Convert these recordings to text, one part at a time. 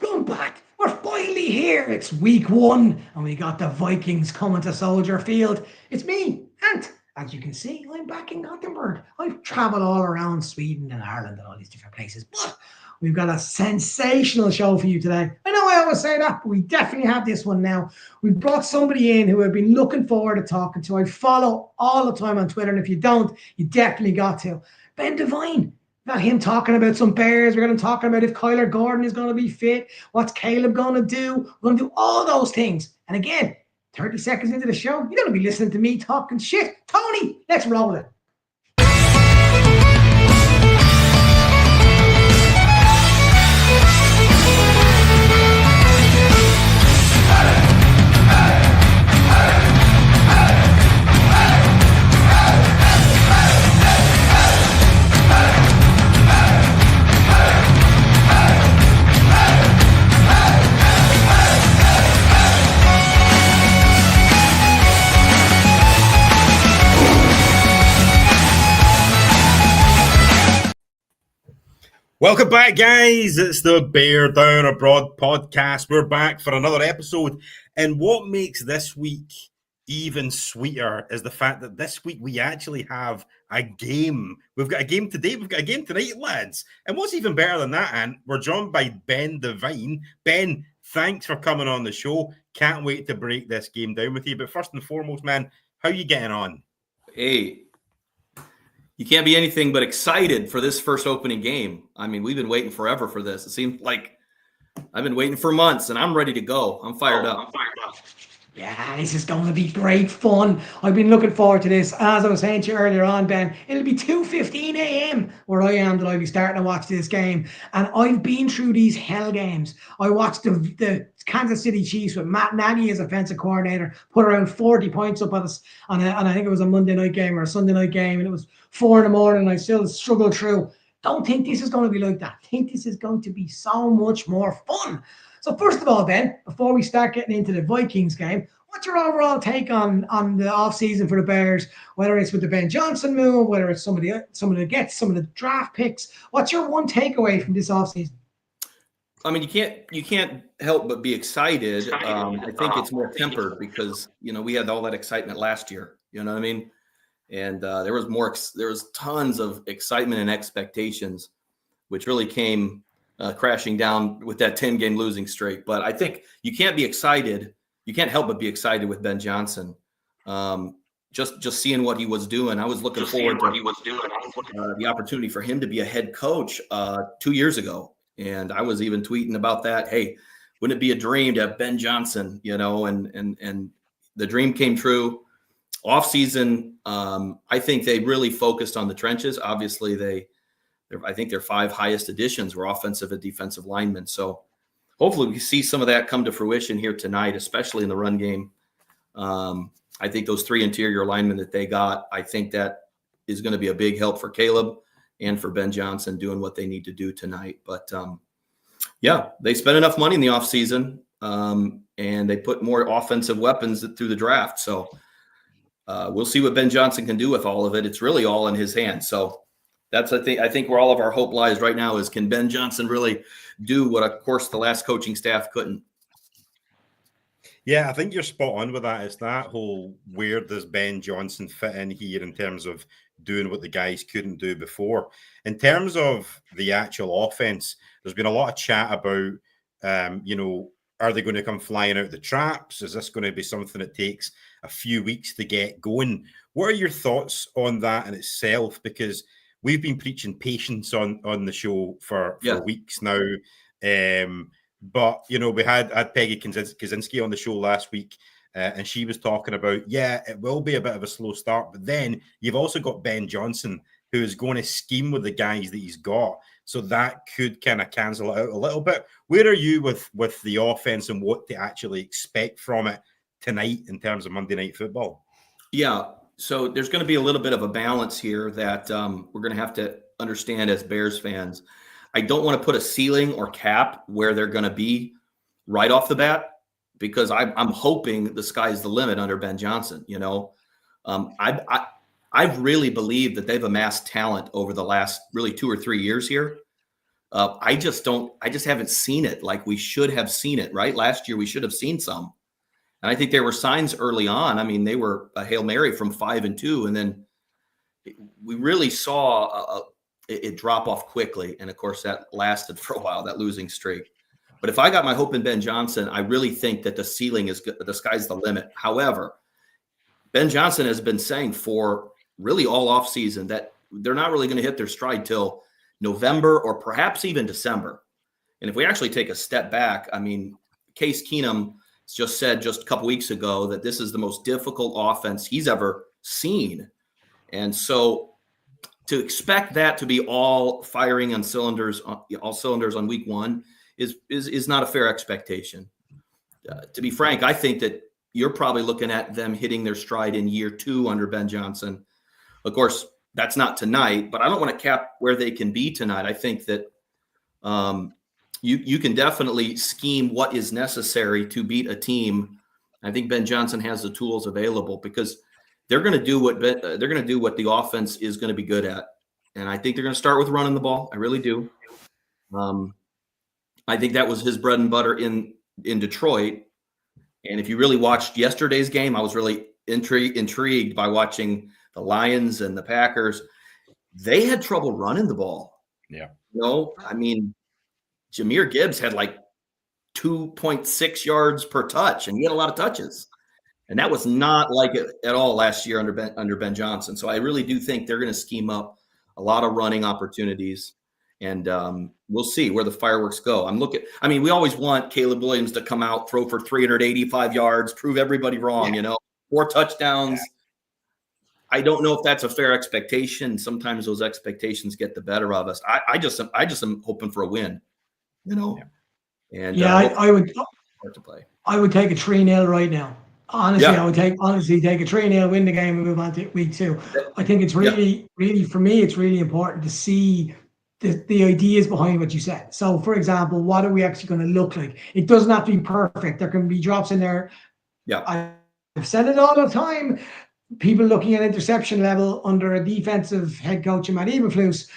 Run back. We're finally here. It's week 1, and we got the Vikings coming to Soldier Field. It's me, Ant. As you can see, I'm back in Gothenburg. I've travelled all around Sweden and Ireland and all these different places, but we've got a sensational show for you today. I know I always say that, but we definitely have this one now. We brought somebody in who I've been looking forward to talking to. I follow all the time on Twitter, and if you don't, you definitely got to. Ben Devine. Got him talking about some Bears. We're going to talk about if Kyler Gordon is going to be fit. What's Caleb going to do? We're going to do all those things. And again, 30 seconds into the show, you're going to be listening to me talking shit. Tony, let's roll it. Welcome back, guys. It's the Bear Down Abroad podcast. We're back for another episode. And what makes this week even sweeter is the fact that this week we actually have a game. We've got a game today. We've got a game tonight, lads. And what's even better than that, Ant, we're joined by Ben Devine. Ben, thanks for coming on the show. Can't wait to break this game down with you. But first and foremost, man, how are you getting on? Hey, you can't be anything but excited for this first opening game. I mean, we've been waiting forever for this. It seems like I've been waiting for months, and I'm ready to go. I'm fired up. Yeah, this is going to be great fun. I've been looking forward to this. As I was saying to you earlier on, Ben, it'll be 2:15 a.m. where I am that I'll be starting to watch this game. And I've been through these hell games. I watched the Kansas City Chiefs with Matt Nagy as offensive coordinator put around 40 points up on us. And I think it was a Monday night game or a Sunday night game. And it was 4 a.m. and I still struggled through. Don't think this is going to be like that. I think this is going to be so much more fun. So first of all, Ben, before we start getting into the Vikings game, what's your overall take on the offseason for the Bears, whether it's with the Ben Johnson move, whether it's some of the draft picks? What's your one takeaway from this offseason? I mean, you can't help but be excited. I think it's more tempered because, we had all that excitement last year. You know what I mean? And there was tons of excitement and expectations, which really came crashing down with that 10-game losing streak. But I think you can't be excited. You can't help but be excited with Ben Johnson. Just seeing what he was doing. I was looking forward to the opportunity for him to be a head coach 2 years ago. And I was even tweeting about that. Hey, wouldn't it be a dream to have Ben Johnson, and the dream came true. Offseason, I think they really focused on the trenches. Obviously, I think their 5 highest additions were offensive and defensive linemen. So hopefully we see some of that come to fruition here tonight, especially in the run game. I think those 3 interior linemen that they got, I think that is going to be a big help for Caleb and for Ben Johnson doing what they need to do tonight. But, they spent enough money in the offseason, and they put more offensive weapons through the draft. So we'll see what Ben Johnson can do with all of it. It's really all in his hands. So that's, I think where all of our hope lies right now is, can Ben Johnson really do what, of course, the last coaching staff couldn't? Yeah, I think you're spot on with that. It's that whole, where does Ben Johnson fit in here in terms of doing what the guys couldn't do before? In terms of the actual offense, there's been a lot of chat about, are they going to come flying out the traps? Is this going to be something that takes a few weeks to get going? What are your thoughts on that in itself? Because we've been preaching patience on the show for weeks now. But, we had Peggy Kaczynski on the show last week, and she was talking about, it will be a bit of a slow start. But then you've also got Ben Johnson, who is going to scheme with the guys that he's got. So that could kind of cancel it out a little bit. Where are you with the offense and what to actually expect from it tonight in terms of Monday Night Football? Yeah. So there's going to be a little bit of a balance here that we're going to have to understand as Bears fans. I don't want to put a ceiling or cap where they're going to be right off the bat, because I'm hoping the sky's the limit under Ben Johnson. I've really believed that they've amassed talent over the last really 2 or 3 years here. I just haven't seen it like we should have seen it, right? Last year, we should have seen some. And I think there were signs early on. I mean, they were a Hail Mary from 5-2. And then we really saw it drop off quickly. And of course, that lasted for a while, that losing streak. But if I got my hope in Ben Johnson, I really think that the ceiling is good. The sky's the limit. However, Ben Johnson has been saying for really all offseason that they're not really going to hit their stride till November or perhaps even December. And if we actually take a step back, I mean, Case Keenum just said just a couple weeks ago that this is the most difficult offense he's ever seen. And so to expect that to be all firing on cylinders, all cylinders on week one is not a fair expectation. To be frank, I think that you're probably looking at them hitting their stride in year 2 under Ben Johnson. Of course, that's not tonight, but I don't want to cap where they can be tonight. I think that you can definitely scheme what is necessary to beat a team. I think Ben Johnson has the tools available because they're going to do what the offense is going to be good at, and I think they're going to start with running the ball. I really do. I think that was his bread and butter in Detroit. And if you really watched yesterday's game, I was really intrigued by watching the Lions and the Packers. They had trouble running the ball. Yeah. I mean, Jahmyr Gibbs had like 2.6 yards per touch, and he had a lot of touches. And that was not like it at all last year under Ben Johnson. So I really do think they're going to scheme up a lot of running opportunities. And we'll see where the fireworks go. We always want Caleb Williams to come out, throw for 385 yards, prove everybody wrong, 4 touchdowns. Yeah. I don't know if that's a fair expectation. Sometimes those expectations get the better of us. I just am hoping for a win, Yeah. And I would to play. I would take a 3-0 right now. Honestly, I would take a 3-0, win the game, and move on to week 2. I think it's really for me, it's really important to see the ideas behind what you said. So, for example, what are we actually going to look like? It doesn't have to be perfect. There can be drops in there. Yeah, I've said it all the time. People looking at interception level under a defensive head coach in Matt Eberflus,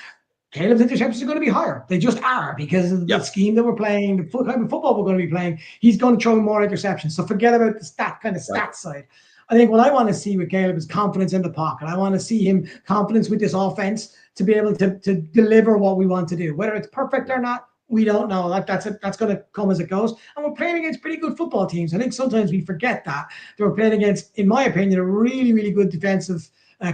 Caleb's interceptions are going to be higher. They just are because of the scheme that we're playing, the type of football we're going to be playing. He's going to throw more interceptions. So forget about the stat side. I think what I want to see with Caleb is confidence in the pocket. I want to see him confidence with this offense to be able to deliver what we want to do. Whether it's perfect or not, we don't know. That's going to come as it goes. And we're playing against pretty good football teams. I think sometimes we forget that we're playing against, in my opinion, a really, really good defensive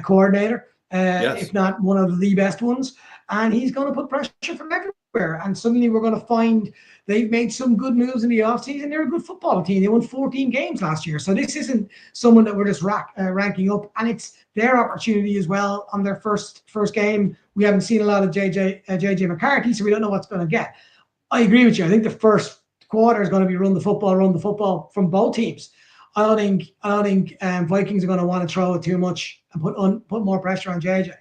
coordinator, if not one of the best ones. And he's going to put pressure from everywhere. And suddenly we're going to find they've made some good moves in the offseason. They're a good football team. They won 14 games last year. So this isn't someone that we're just ranking up. And it's their opportunity as well on their first game. We haven't seen a lot of JJ McCarthy, so we don't know what's going to get. I agree with you. I think the first quarter is going to be run the football from both teams. I don't think Vikings are going to want to throw it too much and put more pressure on JJ.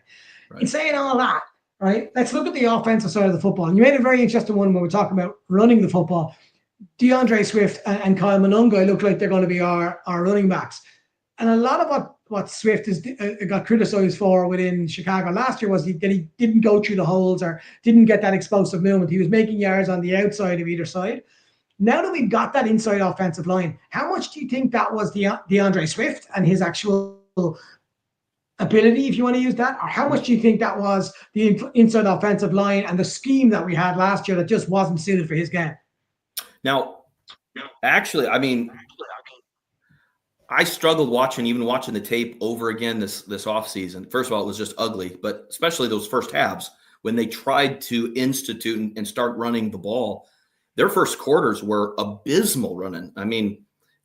Right. In saying all that, right, let's look at the offensive side of the football. And you made a very interesting one when we're talking about running the football. DeAndre Swift and Kyle Monunga look like they're going to be our running backs. And a lot of what Swift got criticized for within Chicago last year was that he didn't go through the holes or didn't get that explosive movement. He was making yards on the outside of either side. Now that we've got that inside offensive line, how much do you think that was DeAndre Swift and his actual ability, if you want to use that, or how much do you think that was the inside offensive line and the scheme that we had last year that just wasn't suited for his game? Now, actually, I struggled watching the tape over again this offseason. First of all, it was just ugly, but especially those first halves when they tried to institute and start running the ball. Their first quarters were abysmal running.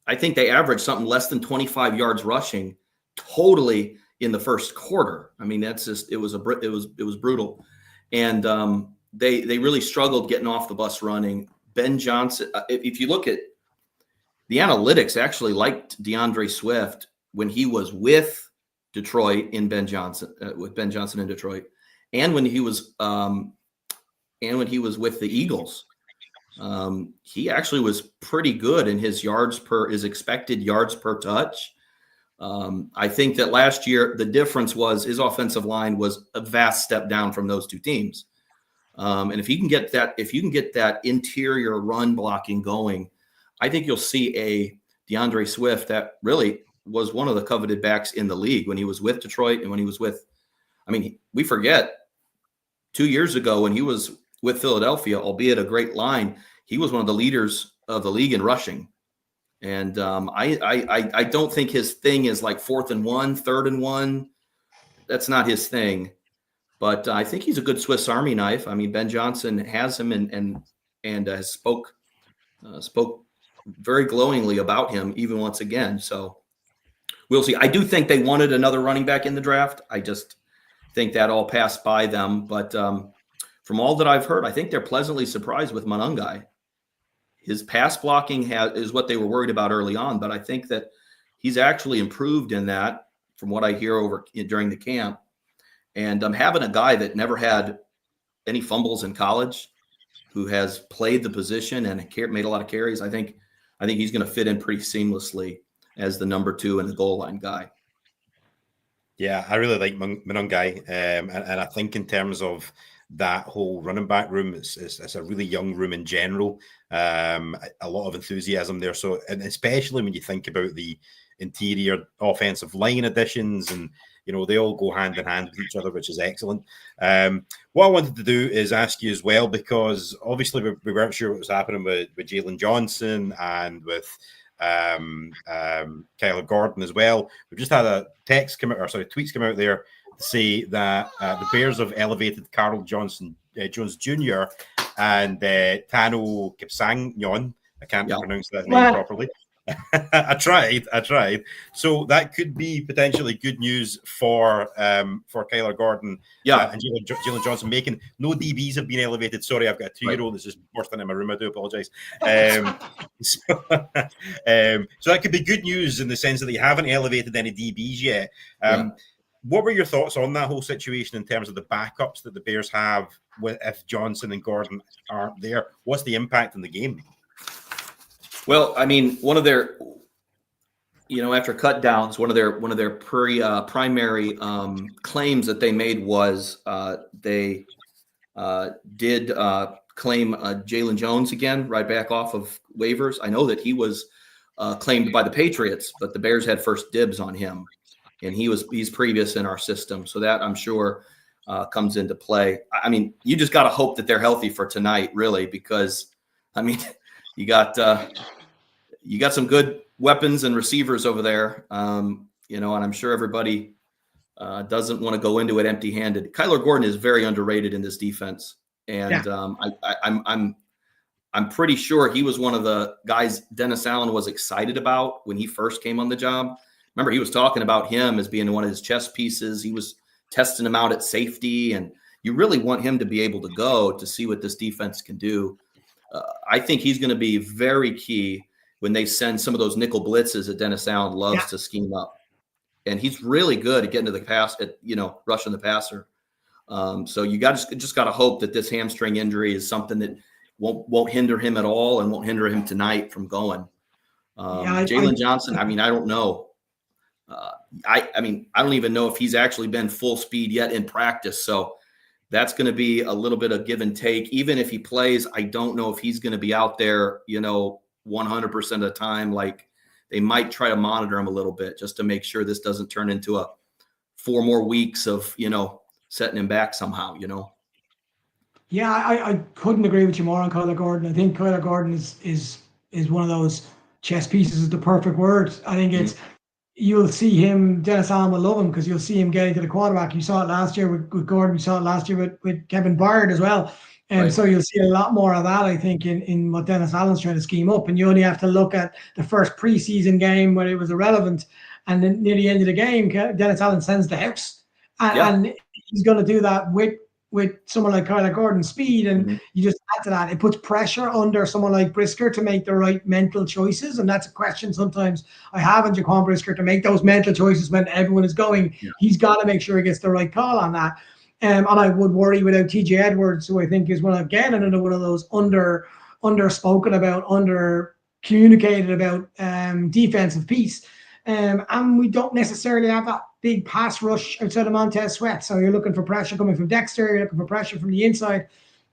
I think they averaged something less than 25 yards rushing totally in the first quarter. That's just, it was brutal. And they really struggled getting off the bus running. Ben Johnson, if you look at the analytics, actually liked DeAndre Swift when he was with Detroit in Ben Johnson in Detroit, and when he was with the Eagles. He actually was pretty good in his expected yards per touch. I think that last year the difference was his offensive line was a vast step down from those two teams. And if you can get that interior run blocking going, I think you'll see a DeAndre Swift that really was one of the coveted backs in the league when he was with Detroit and when he was with, I mean, we forget 2 years ago when he was with Philadelphia, albeit a great line, he was one of the leaders of the league in rushing. And I don't think his thing is like 4th and 1, 3rd and 1. That's not his thing. But I think he's a good Swiss Army knife. I mean, Ben Johnson has him and spoke very glowingly about him even once again. So we'll see. I do think they wanted another running back in the draft. I just think that all passed by them. But from all that I've heard, I think they're pleasantly surprised with Monangai. His pass blocking is what they were worried about early on, but I think that he's actually improved in that from what I hear during the camp. And having a guy that never had any fumbles in college, who has played the position and made a lot of carries, I think he's going to fit in pretty seamlessly as the number 2 and the goal line guy. Yeah, I really like Monangai, and I think in terms of that whole running back room, it's a really young room in general. A lot of enthusiasm there. So, and especially when you think about the interior offensive line additions, and they all go hand in hand with each other, which is excellent. What I wanted to do is ask you as well, because obviously we weren't sure what was happening with Jalen Johnson and with Kyler Gordon as well. We've just had a tweets come out there to say that the Bears have elevated Carl Jones Jr. and Tano Kipsangnon. I can't pronounce that name properly. I tried. So that could be potentially good news for Kyler Gordon. And Jalen Johnson making no DBs have been elevated. Sorry, I've got a 2-year-old that's just bursting in my room. I do apologize. So that could be good news in the sense that they haven't elevated any DBs yet. What were your thoughts on that whole situation in terms of the backups that the Bears have if Johnson and Gordon aren't there? What's the impact in the game? Well, I mean, one of their, after cut downs, one of their primary claims that they made was they did claim Jalen Jones again, right back off of waivers. I know that he was claimed by the Patriots, but the Bears had first dibs on him, and he's previous in our system. So that, I'm sure, comes into play. I mean, you just got to hope that they're healthy for tonight, really, because, I mean, you got some good weapons and receivers over there, and I'm sure everybody doesn't want to go into it empty-handed. Kyler Gordon is very underrated in this defense, and I'm pretty sure he was one of the guys Dennis Allen was excited about when he first came on the job. Remember, he was talking about him as being one of his chess pieces. He was testing him out at safety, and you really want him to be able to go to see what this defense can do. I think he's going to be very key when they send some of those nickel blitzes that Dennis Allen loves to scheme up. And he's really good at getting to the pass, rushing the passer. So you just got to hope that this hamstring injury is something that won't hinder him at all and won't hinder him tonight from going. Jalen Johnson, I mean, I don't know. I don't even know if he's actually been full speed yet in practice. So that's going to be a little bit of give and take. Even if he plays, I don't know if he's going to be out there, 100% of the time. Like, they might try to monitor him a little bit just to make sure this doesn't turn into 4 more weeks of, setting him back somehow, Yeah, I couldn't agree with you more on Kyler Gordon. I think Kyler Gordon is one of those chess pieces, is the perfect word. I think it's, you'll see him, Dennis Allen will love him because you'll see him getting to the quarterback. You saw it last year with Gordon. You saw it last year with Kevin Byard as well. And so you'll see a lot more of that, I think, in what Dennis Allen's trying to scheme up. And you only have to look at the first preseason game where it was irrelevant. And then near the end of the game, Dennis Allen sends the house. And he's going to do that with someone like Kyler Gordon's speed. And you just add to that. It puts pressure under someone like Brisker to make the right mental choices. And that's a question sometimes I have on Jaquan Brisker, to make those mental choices when everyone is going. He's got to make sure he gets the right call on that. And I would worry without TJ Edwards, who I think is another one of those underspoken about, under communicated about defensive piece. And we don't necessarily have that big pass rush outside of Montez Sweat. So you're looking for pressure coming from Dexter, you're looking for pressure from the inside.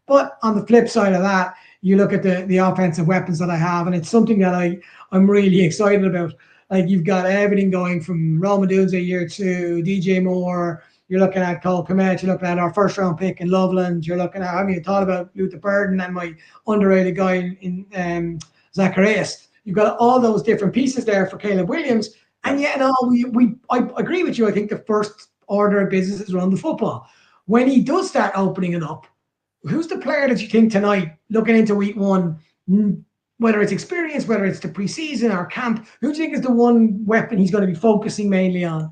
But on the flip side of that, you look at the offensive weapons that I have, and it's something that I'm really excited about. Like you've got everything going from Roma Dunze year 2, DJ Moore. You're looking at Cole Kmet. You're looking at our first round pick in Loveland. You're looking at, I haven't even thought about Luther Burden and my underrated guy in Zacharias. You've got all those different pieces there for Caleb Williams. And yet, I agree with you. I think the first order of business is run the football. When he does start opening it up, who's the player that you think tonight, looking into week 1, whether it's experience, whether it's the preseason or camp, who do you think is the one weapon he's going to be focusing mainly on?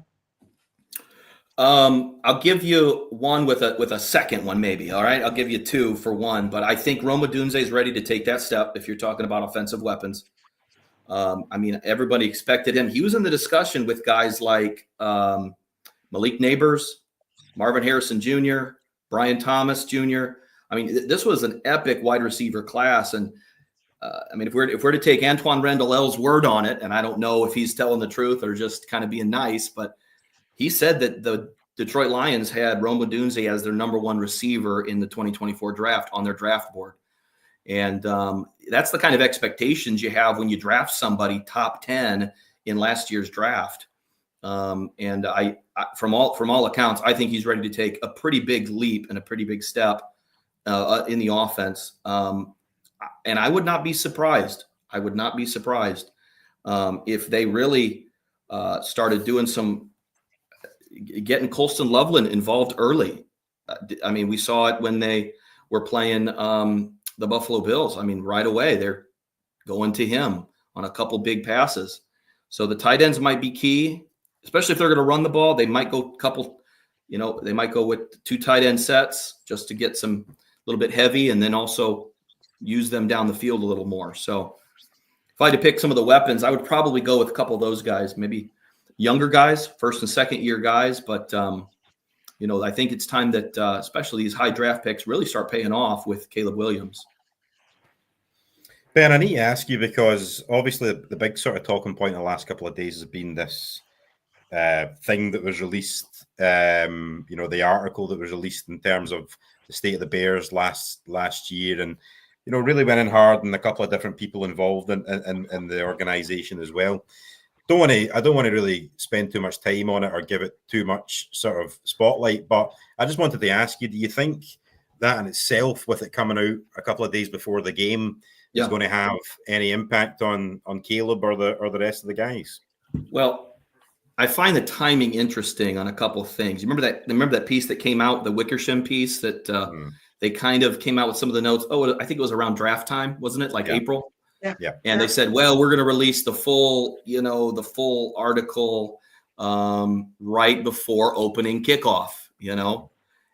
I'll give you one with a second one, maybe. All right. I'll give you 2 for one, but I think Roma Dunze is ready to take that step if you're talking about offensive weapons. I mean, everybody expected him. He was in the discussion with guys like Malik Neighbors, Marvin Harrison Jr., Brian Thomas Jr. I mean, this was an epic wide receiver class. And I mean, if we're to take Antoine Randall-L's word on it, and I don't know if he's telling the truth or just kind of being nice, but he said that the Detroit Lions had Roma Dunze as their number 1 receiver in the 2024 draft on their draft board. And that's the kind of expectations you have when you draft somebody top 10 in last year's draft. And I from all accounts, I think he's ready to take a pretty big leap and a pretty big step in the offense. And I would not be surprised. If they really started doing getting Colston Loveland involved early. I mean, we saw it when they were playing the Buffalo Bills. I mean, right away, they're going to him on a couple big passes. So the tight ends might be key, especially if they're going to run the ball. They might go they might go with 2 tight end sets just to get some little bit heavy and then also use them down the field a little more. So if I had to pick some of the weapons, I would probably go with a couple of those guys, maybe younger guys, first and second year guys. But, I think it's time that especially these high draft picks really start paying off with Caleb Williams. Ben, I need to ask you because obviously the big sort of talking point in the last couple of days has been this thing that was released, the article that was released in terms of the state of the Bears last year, and really went in hard and a couple of different people involved in the organization as well. I don't want to really spend too much time on it or give it too much sort of spotlight, but I just wanted to ask you, do you think that in itself, with it coming out a couple of days before the game, is going to have any impact on Caleb or the rest of the guys? Well, I find the timing interesting on a couple of things. You remember that piece that came out, the Wickersham piece that they kind of came out with some of the notes. Oh, I think it was around draft time, wasn't it? Like April. Yeah. And they said, well, we're going to release the full article right before opening kickoff, And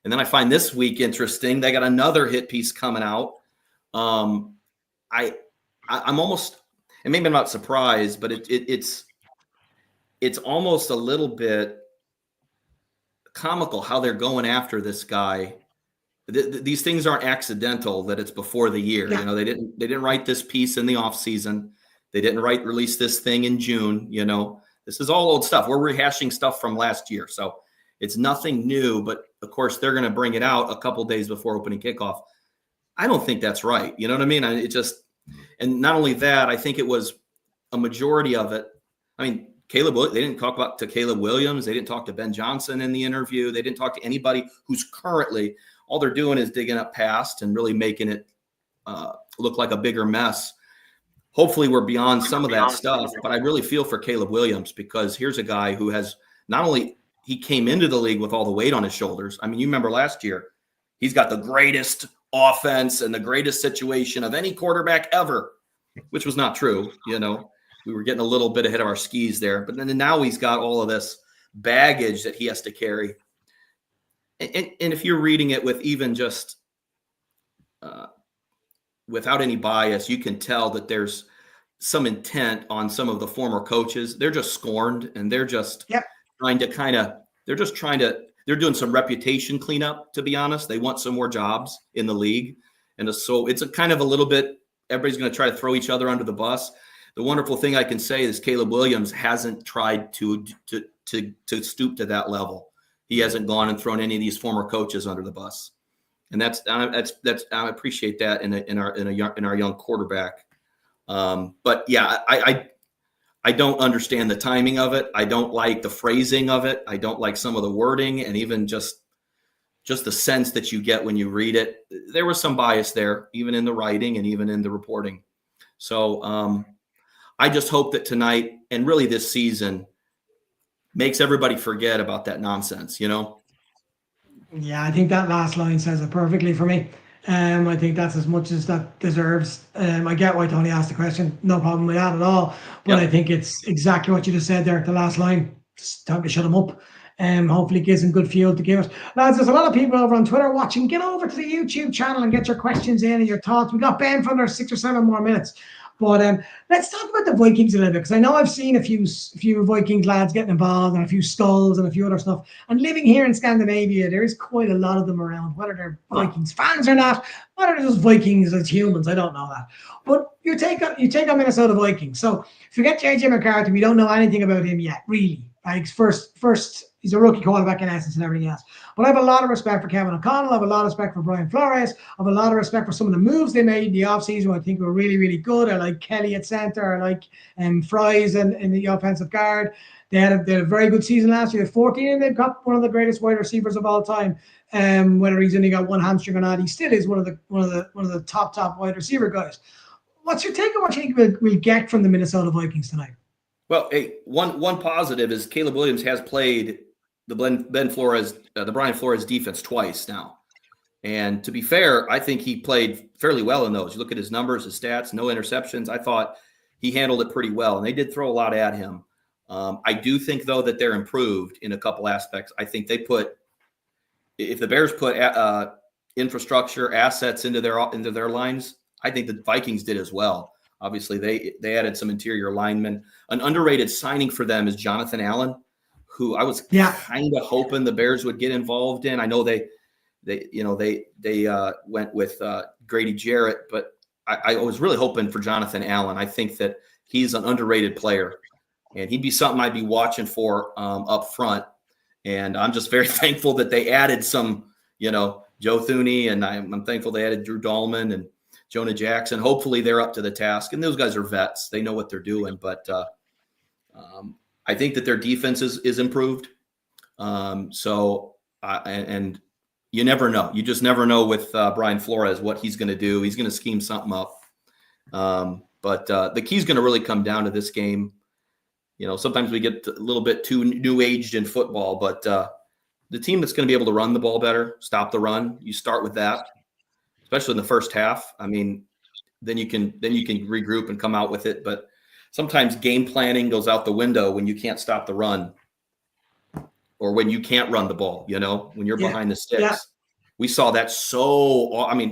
then I find this week interesting. They got another hit piece coming out. I'm almost, and maybe I'm not surprised, but it's almost a little bit comical how they're going after this guy. These things aren't accidental that it's before the year. Yeah. They didn't write this piece in the off season. They didn't release this thing in June. This is all old stuff. We're rehashing stuff from last year. So it's nothing new, but of course they're going to bring it out a couple days before opening kickoff. I don't think that's right. You know what I mean? And not only that, I think it was a majority of it. I mean, they didn't talk to Caleb Williams. They didn't talk to Ben Johnson in the interview. They didn't talk to anybody who's currently, all they're doing is digging up past and really making it look like a bigger mess. Hopefully we're beyond some of that stuff, but I really feel for Caleb Williams because here's a guy who has not only he came into the league with all the weight on his shoulders. I mean, you remember last year, he's got the greatest offense and the greatest situation of any quarterback ever, which was not true. We were getting a little bit ahead of our skis there, but then now he's got all of this baggage that he has to carry. And if you're reading it with even just without any bias, you can tell that there's some intent on some of the former coaches. They're just scorned and they're just they're doing some reputation cleanup, to be honest. They want some more jobs in the league. And so it's a kind of a little bit, everybody's going to try to throw each other under the bus. The wonderful thing I can say is Caleb Williams hasn't tried to stoop to that level. He hasn't gone and thrown any of these former coaches under the bus. and that's I appreciate that in our young quarterback. But yeah, I don't understand the timing of it. I don't like the phrasing of it. I don't like some of the wording, and even just the sense that you get when you read it. There was some bias there, even in the writing and even in the reporting. So I just hope that tonight and really this season makes everybody forget about that nonsense, Yeah, I think that last line says it perfectly for me. I think that's as much as that deserves. I get why Tony asked the question. No problem with that at all. But I Yep. think it's exactly what you just said there. The last line, it's time to shut him up. Hopefully, it gives him good fuel to give it. Lads, there's a lot of people over on Twitter watching. Get over to the YouTube channel and get your questions in and your thoughts. We got Ben for another 6 or 7 more minutes. But let's talk about the Vikings a little bit, because I know I've seen a few Vikings lads getting involved and a few skulls and a few other stuff. And living here in Scandinavia, there is quite a lot of them around, whether they're Vikings fans or not, whether they're just Vikings as humans, I don't know that. But you take on Minnesota Vikings. So forget JJ McCarthy. We don't know anything about him yet, really. Like first, he's a rookie quarterback in essence and everything else. But I have a lot of respect for Kevin O'Connell. I have a lot of respect for Brian Flores. I have a lot of respect for some of the moves they made in the offseason. I think were really, really good. I like Kelly at center. I like Fries in the offensive guard. They had a very good season last year. They're 14, and they've got one of the greatest wide receivers of all time. Whether he's only got one hamstring or not, he still is one of the top wide receiver guys. What's your take on what you think we'll get from the Minnesota Vikings tonight? Well, hey, one positive is Caleb Williams has played the Brian Flores defense twice now. And to be fair, I think he played fairly well in those. You look at his numbers, his stats, no interceptions. I thought he handled it pretty well, and they did throw a lot at him. I do think, though, that they're improved in a couple aspects. I think if the Bears put infrastructure, assets into their lines, I think the Vikings did as well. Obviously, they added some interior linemen. An underrated signing for them is Jonathan Allen, who I was kind of hoping the Bears would get involved in. I know they went with Grady Jarrett, but I was really hoping for Jonathan Allen. I think that he's an underrated player, and he'd be something I'd be watching for up front. And I'm just very thankful that they added some, Joe Thuney, and I'm thankful they added Drew Dahlman and Jonah Jackson. Hopefully they're up to the task, and those guys are vets. They know what they're doing, but I think that their defense is improved. And you never know. You just never know with Brian Flores what he's going to do. He's going to scheme something up. But the key's going to really come down to this game. Sometimes we get a little bit too new-aged in football, but the team that's going to be able to run the ball better, stop the run, you start with that, especially in the first half. I mean, then you can regroup and come out with it. But sometimes game planning goes out the window when you can't stop the run, or when you can't run the ball, when you're behind the sticks. Yeah. We saw that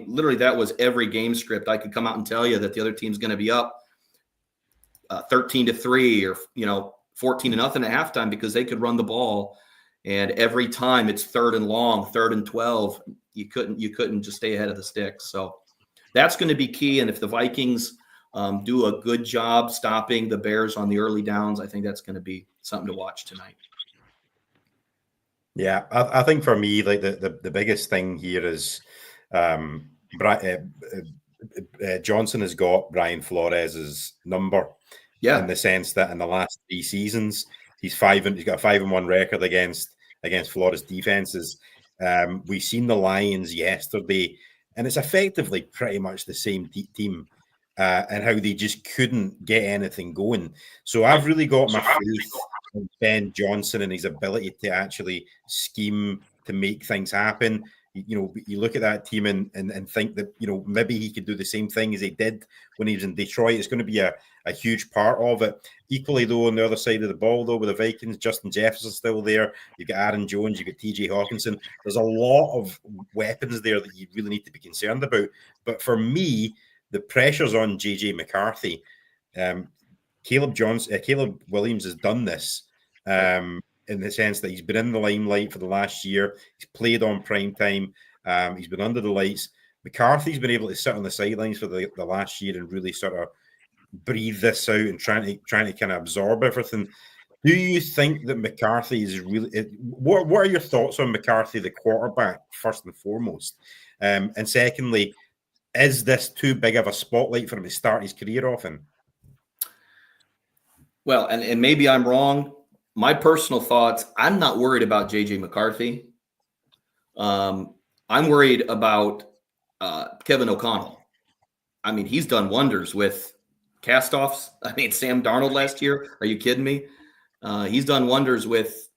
literally that was every game script. I could come out and tell you that the other team's going to be up 13-3 or 14-0 at halftime because they could run the ball, and every time it's 3rd and long, 3rd and 12, you couldn't just stay ahead of the sticks. So that's going to be key. And if the Vikings do a good job stopping the Bears on the early downs, I think that's going to be something to watch tonight. Yeah, I think for me, like the biggest thing here is Johnson has got Brian Flores's number. Yeah, in the sense that in the last 3 seasons, he's got a 5-1 record against Flores defenses. We've seen the Lions yesterday, and it's effectively pretty much the same team, and how they just couldn't get anything going. So I've really got my faith in Ben Johnson and his ability to actually scheme to make things happen. You look at that team and think that, maybe he could do the same thing as he did when he was in Detroit. It's going to be a huge part of it. Equally, though, on the other side of the ball, though, with the Vikings, Justin Jefferson's still there. You've got Aaron Jones, you've got TJ Hawkinson. There's a lot of weapons there that you really need to be concerned about. But for me, the pressure's on JJ McCarthy. Caleb Williams has done this. In the sense that he's been in the limelight for the last year. He's played on prime time. He's been under the lights. McCarthy's been able to sit on the sidelines for the last year and really sort of breathe this out and trying to kind of absorb everything. Do you think that McCarthy is really? What are your thoughts on McCarthy, the quarterback, first and foremost? And secondly, is this too big of a spotlight for him to start his career off in? Well, and maybe I'm wrong. My personal thoughts, I'm not worried about J.J. McCarthy. I'm worried about Kevin O'Connell. I mean, he's done wonders with castoffs. I mean, Sam Darnold last year. Are you kidding me? He's done wonders with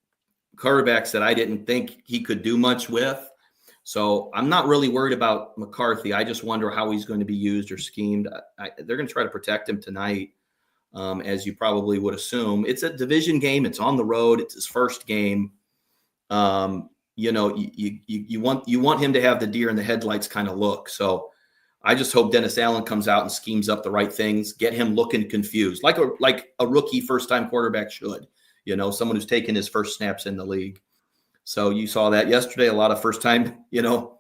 quarterbacks that I didn't think he could do much with. So I'm not really worried about McCarthy. I just wonder how he's going to be used or schemed. They're going to try to protect him tonight, as you probably would assume. It's a division game. It's on the road. It's his first game. You want him to have the deer in the headlights kind of look. So I just hope Dennis Allen comes out and schemes up the right things, get him looking confused, like a rookie first-time quarterback should. Someone who's taken his first snaps in the league. So you saw that yesterday, a lot of first-time, young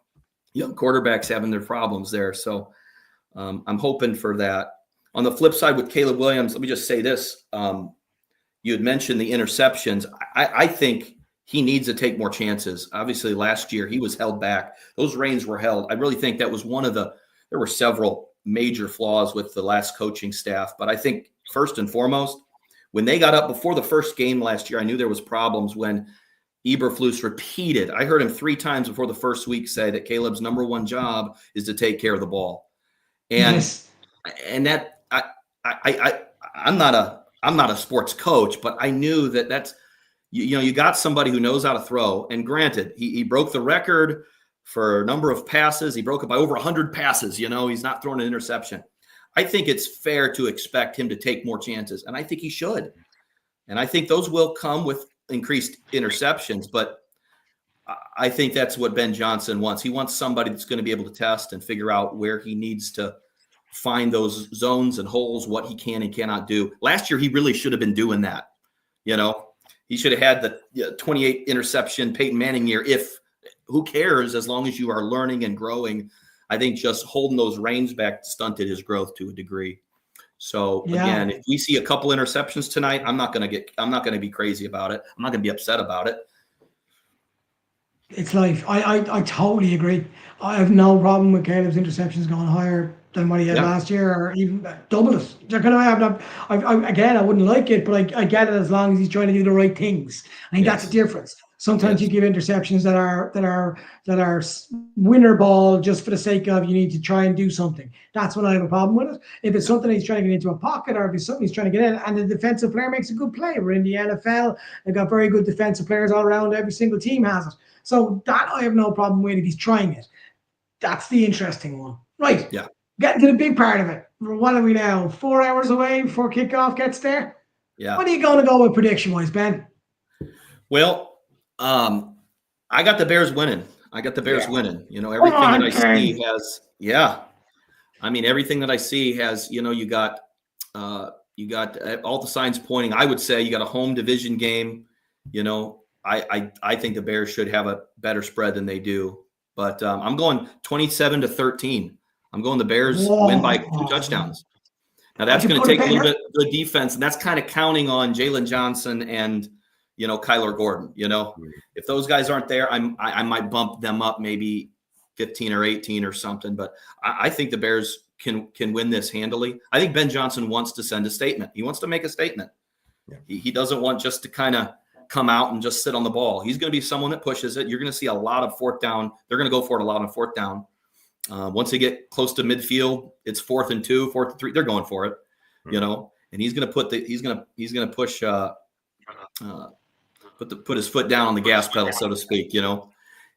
quarterbacks having their problems there. So I'm hoping for that. On the flip side with Caleb Williams, let me just say this. You had mentioned the interceptions. I think he needs to take more chances. Obviously, last year he was held back. Those reins were held. I really think that was there were several major flaws with the last coaching staff. But I think first and foremost, when they got up before the first game last year, I knew there was problems when Eberflus repeated. I heard him 3 times before the first week say that Caleb's number one job is to take care of the ball. And Yes. and that I'm not a sports coach, but I knew that's you got somebody who knows how to throw. And granted, he broke the record for a number of passes. He broke it by over 100 passes. He's not throwing an interception. I think it's fair to expect him to take more chances, and I think he should. And I think those will come with increased interceptions, but I think that's what Ben Johnson wants. He wants somebody that's going to be able to test and figure out where he needs to find those zones and holes, what he can and cannot do. Last year, he really should have been doing that. He should have had the 28 interception Peyton Manning year. Who cares, as long as you are learning and growing. I think just holding those reins back stunted his growth to a degree. So again, if we see a couple interceptions tonight, I'm not going to be crazy about it. I'm not going to be upset about it. It's life. I totally agree. I have no problem with Caleb's interceptions going higher than what he had last year, or even double it. Again, I wouldn't like it, but I get it as long as he's trying to do the right things. I think that's the difference. Sometimes you give interceptions that are winner ball just for the sake of you need to try and do something. That's when I have a problem with it. If it's something he's trying to get into a pocket, or if it's something he's trying to get in, and the defensive player makes a good play. We're in the NFL. They've got very good defensive players all around. Every single team has it. So that I have no problem with if he's trying it. That's the interesting one. Right. Yeah. Getting to the big part of it. What are we now? 4 hours away before kickoff gets there? Yeah. What are you going to go with prediction-wise, Ben? Well, I got the Bears winning. Everything that I see has, everything that I see has, you got all the signs pointing. I would say you got a home division game. I think the Bears should have a better spread than they do, but I'm going 27-13. I'm going the Bears win by 2 touchdowns. Now that's going to take a little bit of the defense, and that's kind of counting on Jalen Johnson and Kyler Gordon. If those guys aren't there, I might bump them up maybe 15 or 18 or something. But I think the Bears can win this handily. I think Ben Johnson wants to send a statement. He wants to make a statement. Yeah. He doesn't want just to kind of come out and just sit on the ball. He's going to be someone that pushes it. You're going to see a lot of 4th down. They're going to go for it a lot on 4th down. Once they get close to midfield, it's 4th and 2, 4th and 3. They're going for it, And he's going to push. Put his foot down on the gas pedal, so to speak,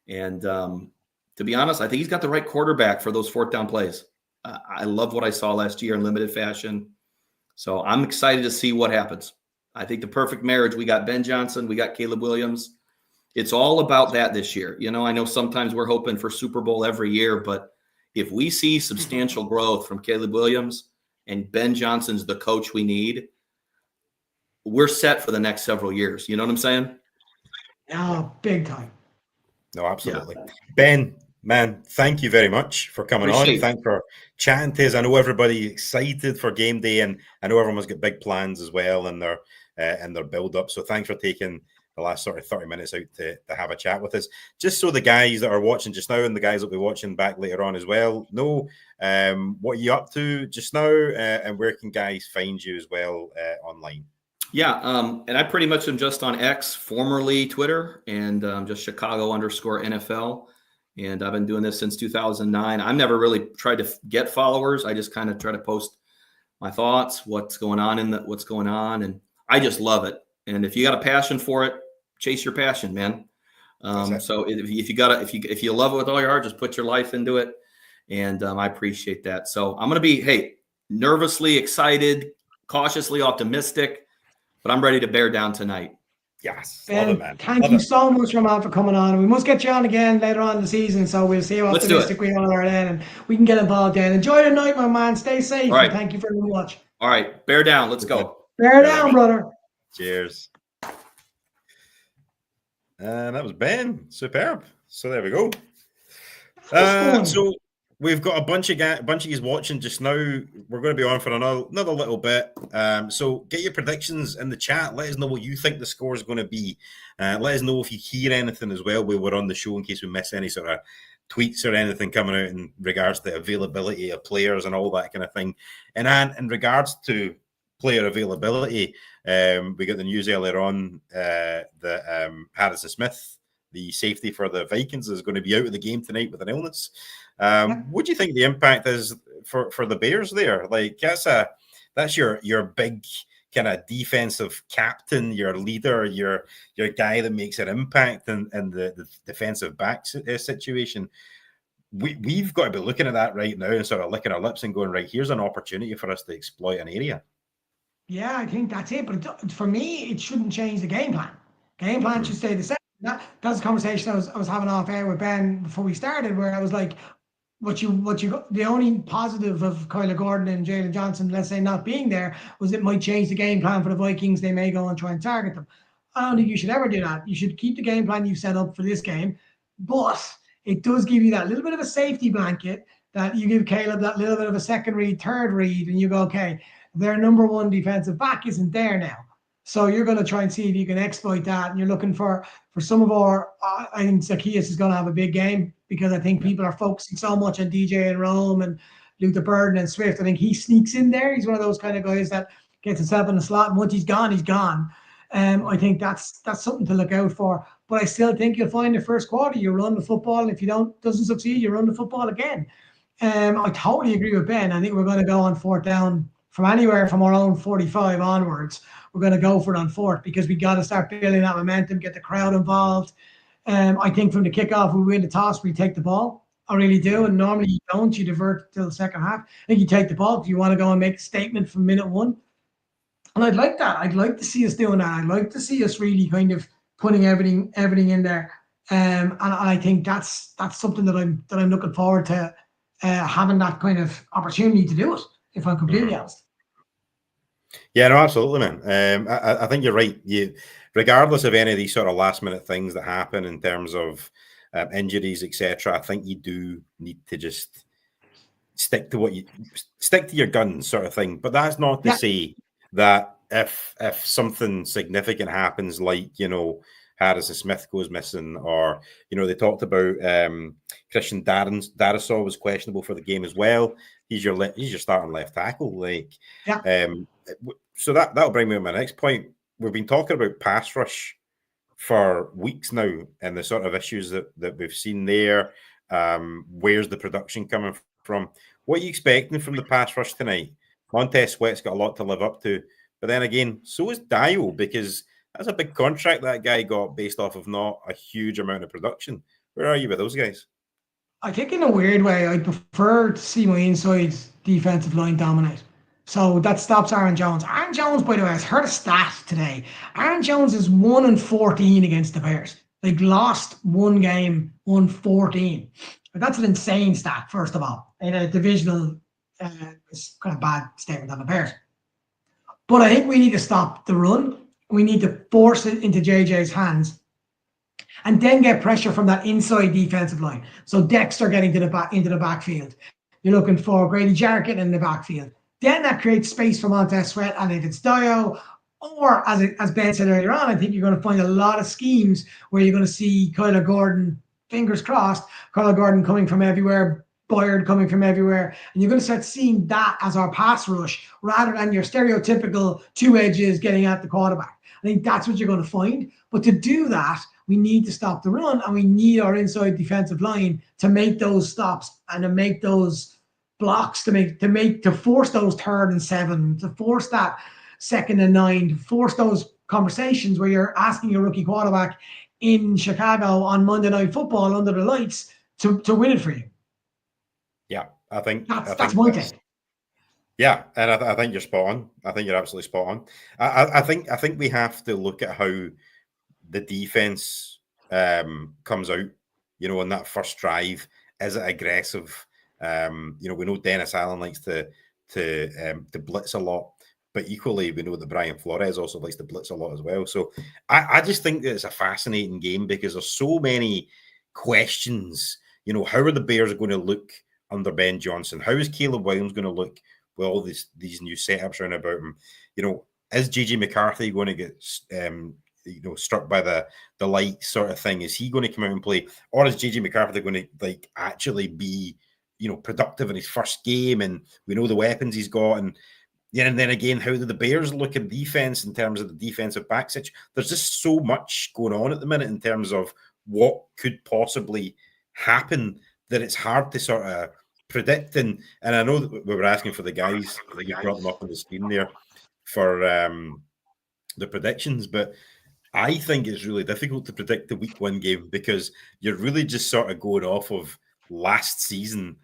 And to be honest, I think he's got the right quarterback for those 4th down plays. I love what I saw last year in limited fashion. So I'm excited to see what happens. I think the perfect marriage, we got Ben Johnson, we got Caleb Williams. It's all about that this year. I know sometimes we're hoping for Super Bowl every year, but if we see substantial growth from Caleb Williams and Ben Johnson's the coach we need, we're set for the next several years. You know what I'm saying? Oh, big time. No, absolutely. Yeah. Ben, man, thank you very much for coming on. Thanks for chatting to us. I know everybody's excited for game day, and I know everyone's got big plans as well in their build up. So thanks for taking the last sort of 30 minutes out to have a chat with us, just so the guys that are watching just now and the guys that will be watching back later on as well know what are you up to just now, and where can guys find you as well online. Yeah, and I pretty much am just on X, formerly Twitter, and just Chicago_NFL. And I've been doing this since 2009. I've never really tried to get followers. I just kind of try to post my thoughts, what's going on, and I just love it. And if you got a passion for it, chase your passion, man. So if you love it with all your heart, just put your life into it. And I appreciate that. So I'm going to be, nervously excited, cautiously optimistic, but I'm ready to bear down tonight. Yes. Ben, love it, man. Thank you so much, Roman, for coming on. We must get you on again later on in the season, so we'll see how optimistic we are then, and we can get involved then. Enjoy the night, my man. Stay safe, and thank you very much. All right, bear down. Let's go. Bear down, brother. Cheers. And that was Ben. Superb. So there we go. So we've got a bunch of guys watching just now. We're going to be on for another little bit. So get your predictions in the chat. Let us know what you think the score is going to be. Let us know if you hear anything as well while we're on the show, in case we miss any sort of tweets or anything coming out in regards to availability of players and all that kind of thing. And then in regards to player availability, we got the news earlier on that Harrison Smith, the safety for the Vikings, is going to be out of the game tonight with an illness. What do you think the impact is for the Bears there? Like that's your big kind of defensive captain, your leader, your guy that makes an impact in the defensive back situation. We've got to be looking at that right now and sort of licking our lips and going, right, here's an opportunity for us to exploit an area. Yeah, I think that's it. But for me, it shouldn't change the game plan. Game plan should stay the same. That's a conversation I was having off air with Ben before we started, where I was like, the only positive of Kyler Gordon and Jalen Johnson, let's say, not being there, was it might change the game plan for the Vikings. They may go and try and target them. I don't think you should ever do that. You should keep the game plan you've set up for this game, but it does give you that little bit of a safety blanket that you give Caleb that little bit of a second read, third read, and you go, okay, their number one defensive back isn't there now. So you're going to try and see if you can exploit that. And you're looking for some of our, I think Zacchaeus is going to have a big game, because I think people are focusing so much on DJ and Rome and Luther Burden and Swift. I think he sneaks in there. He's one of those kind of guys that gets himself in the slot, and once he's gone, he's gone. I think that's something to look out for. But I still think you'll find the first quarter, you run the football, and if you doesn't succeed, you run the football again. I totally agree with Ben. I think we're going to go on fourth down from anywhere from our own 45 onwards. We're going to go for it on fourth, because we got to start building that momentum, get the crowd involved. I think from the kickoff, we win the toss, we take the ball. I really do. And normally you don't. You divert till the second half. I think you take the ball because you want to go and make a statement from minute one. And I'd like that. I'd like to see us doing that. I'd like to see us really kind of putting everything in there. And I think that's something that I'm looking forward to, having that kind of opportunity to do it, if I'm completely honest. Yeah, no, absolutely, man. I think you're right. Regardless of any of these sort of last minute things that happen in terms of injuries, etc., I think you do need to just stick to your guns, sort of thing. But that's not to say that if something significant happens, like, Harrison Smith goes missing, or they talked about Christian Darrisaw was questionable for the game as well. He's your starting left tackle, so that'll bring me to my next point. We've been talking about pass rush for weeks now, and the sort of issues that we've seen there. Where's the production coming from? What are you expecting from the pass rush tonight? Montez Sweat's got a lot to live up to, but then again, so is Dio, because that's a big contract that guy got based off of not a huge amount of production. Where are you with those guys? I think in a weird way, I prefer to see my inside defensive line dominate. So that stops Aaron Jones. Aaron Jones, by the way, I heard a stat today. Aaron Jones is 1-14 against the Bears. They've lost one game, 1-14. That's an insane stat, first of all. In a divisional, it's kind of bad statement on the Bears. But I think we need to stop the run. We need to force it into JJ's hands, and then get pressure from that inside defensive line. So Dexter getting into the backfield. You're looking for Grady Jarrett getting in the backfield. Then that creates space for Montez Sweat, and if it's Dio, Or, as Ben said earlier on, I think you're going to find a lot of schemes where you're going to see Kyler Gordon, fingers crossed, Kyler Gordon coming from everywhere, Byard coming from everywhere, and you're going to start seeing that as our pass rush rather than your stereotypical two edges getting at the quarterback. I think that's what you're going to find. But to do that, we need to stop the run, and we need our inside defensive line to make those stops and to make those blocks, to force those 3rd and 7, to force that 2nd and 9, to force those conversations where you're asking your rookie quarterback in Chicago on Monday Night Football under the lights to win it for you. Yeah, I think that's my take. Yeah, and I think you're spot on. I think you're absolutely spot on. I think we have to look at how the defense comes out. On that first drive, is it aggressive? We know Dennis Allen likes to blitz a lot, but equally we know that Brian Flores also likes to blitz a lot as well. So I just think that it's a fascinating game because there's so many questions. How are the Bears going to look under Ben Johnson? How is Caleb Williams going to look with all these new setups around about him? Is JJ McCarthy going to get struck by the light sort of thing? Is he going to come out and play, or is JJ McCarthy going to actually be productive in his first game? And we know the weapons he's got, and then again, how do the Bears look in defense in terms of the defensive back situation? There's just so much going on at the minute in terms of what could possibly happen that it's hard to sort of predict. And I know that we were asking for the guys, you brought them up on the screen there for the predictions, but I think it's really difficult to predict the week 1 game because you're really just sort of going off of last season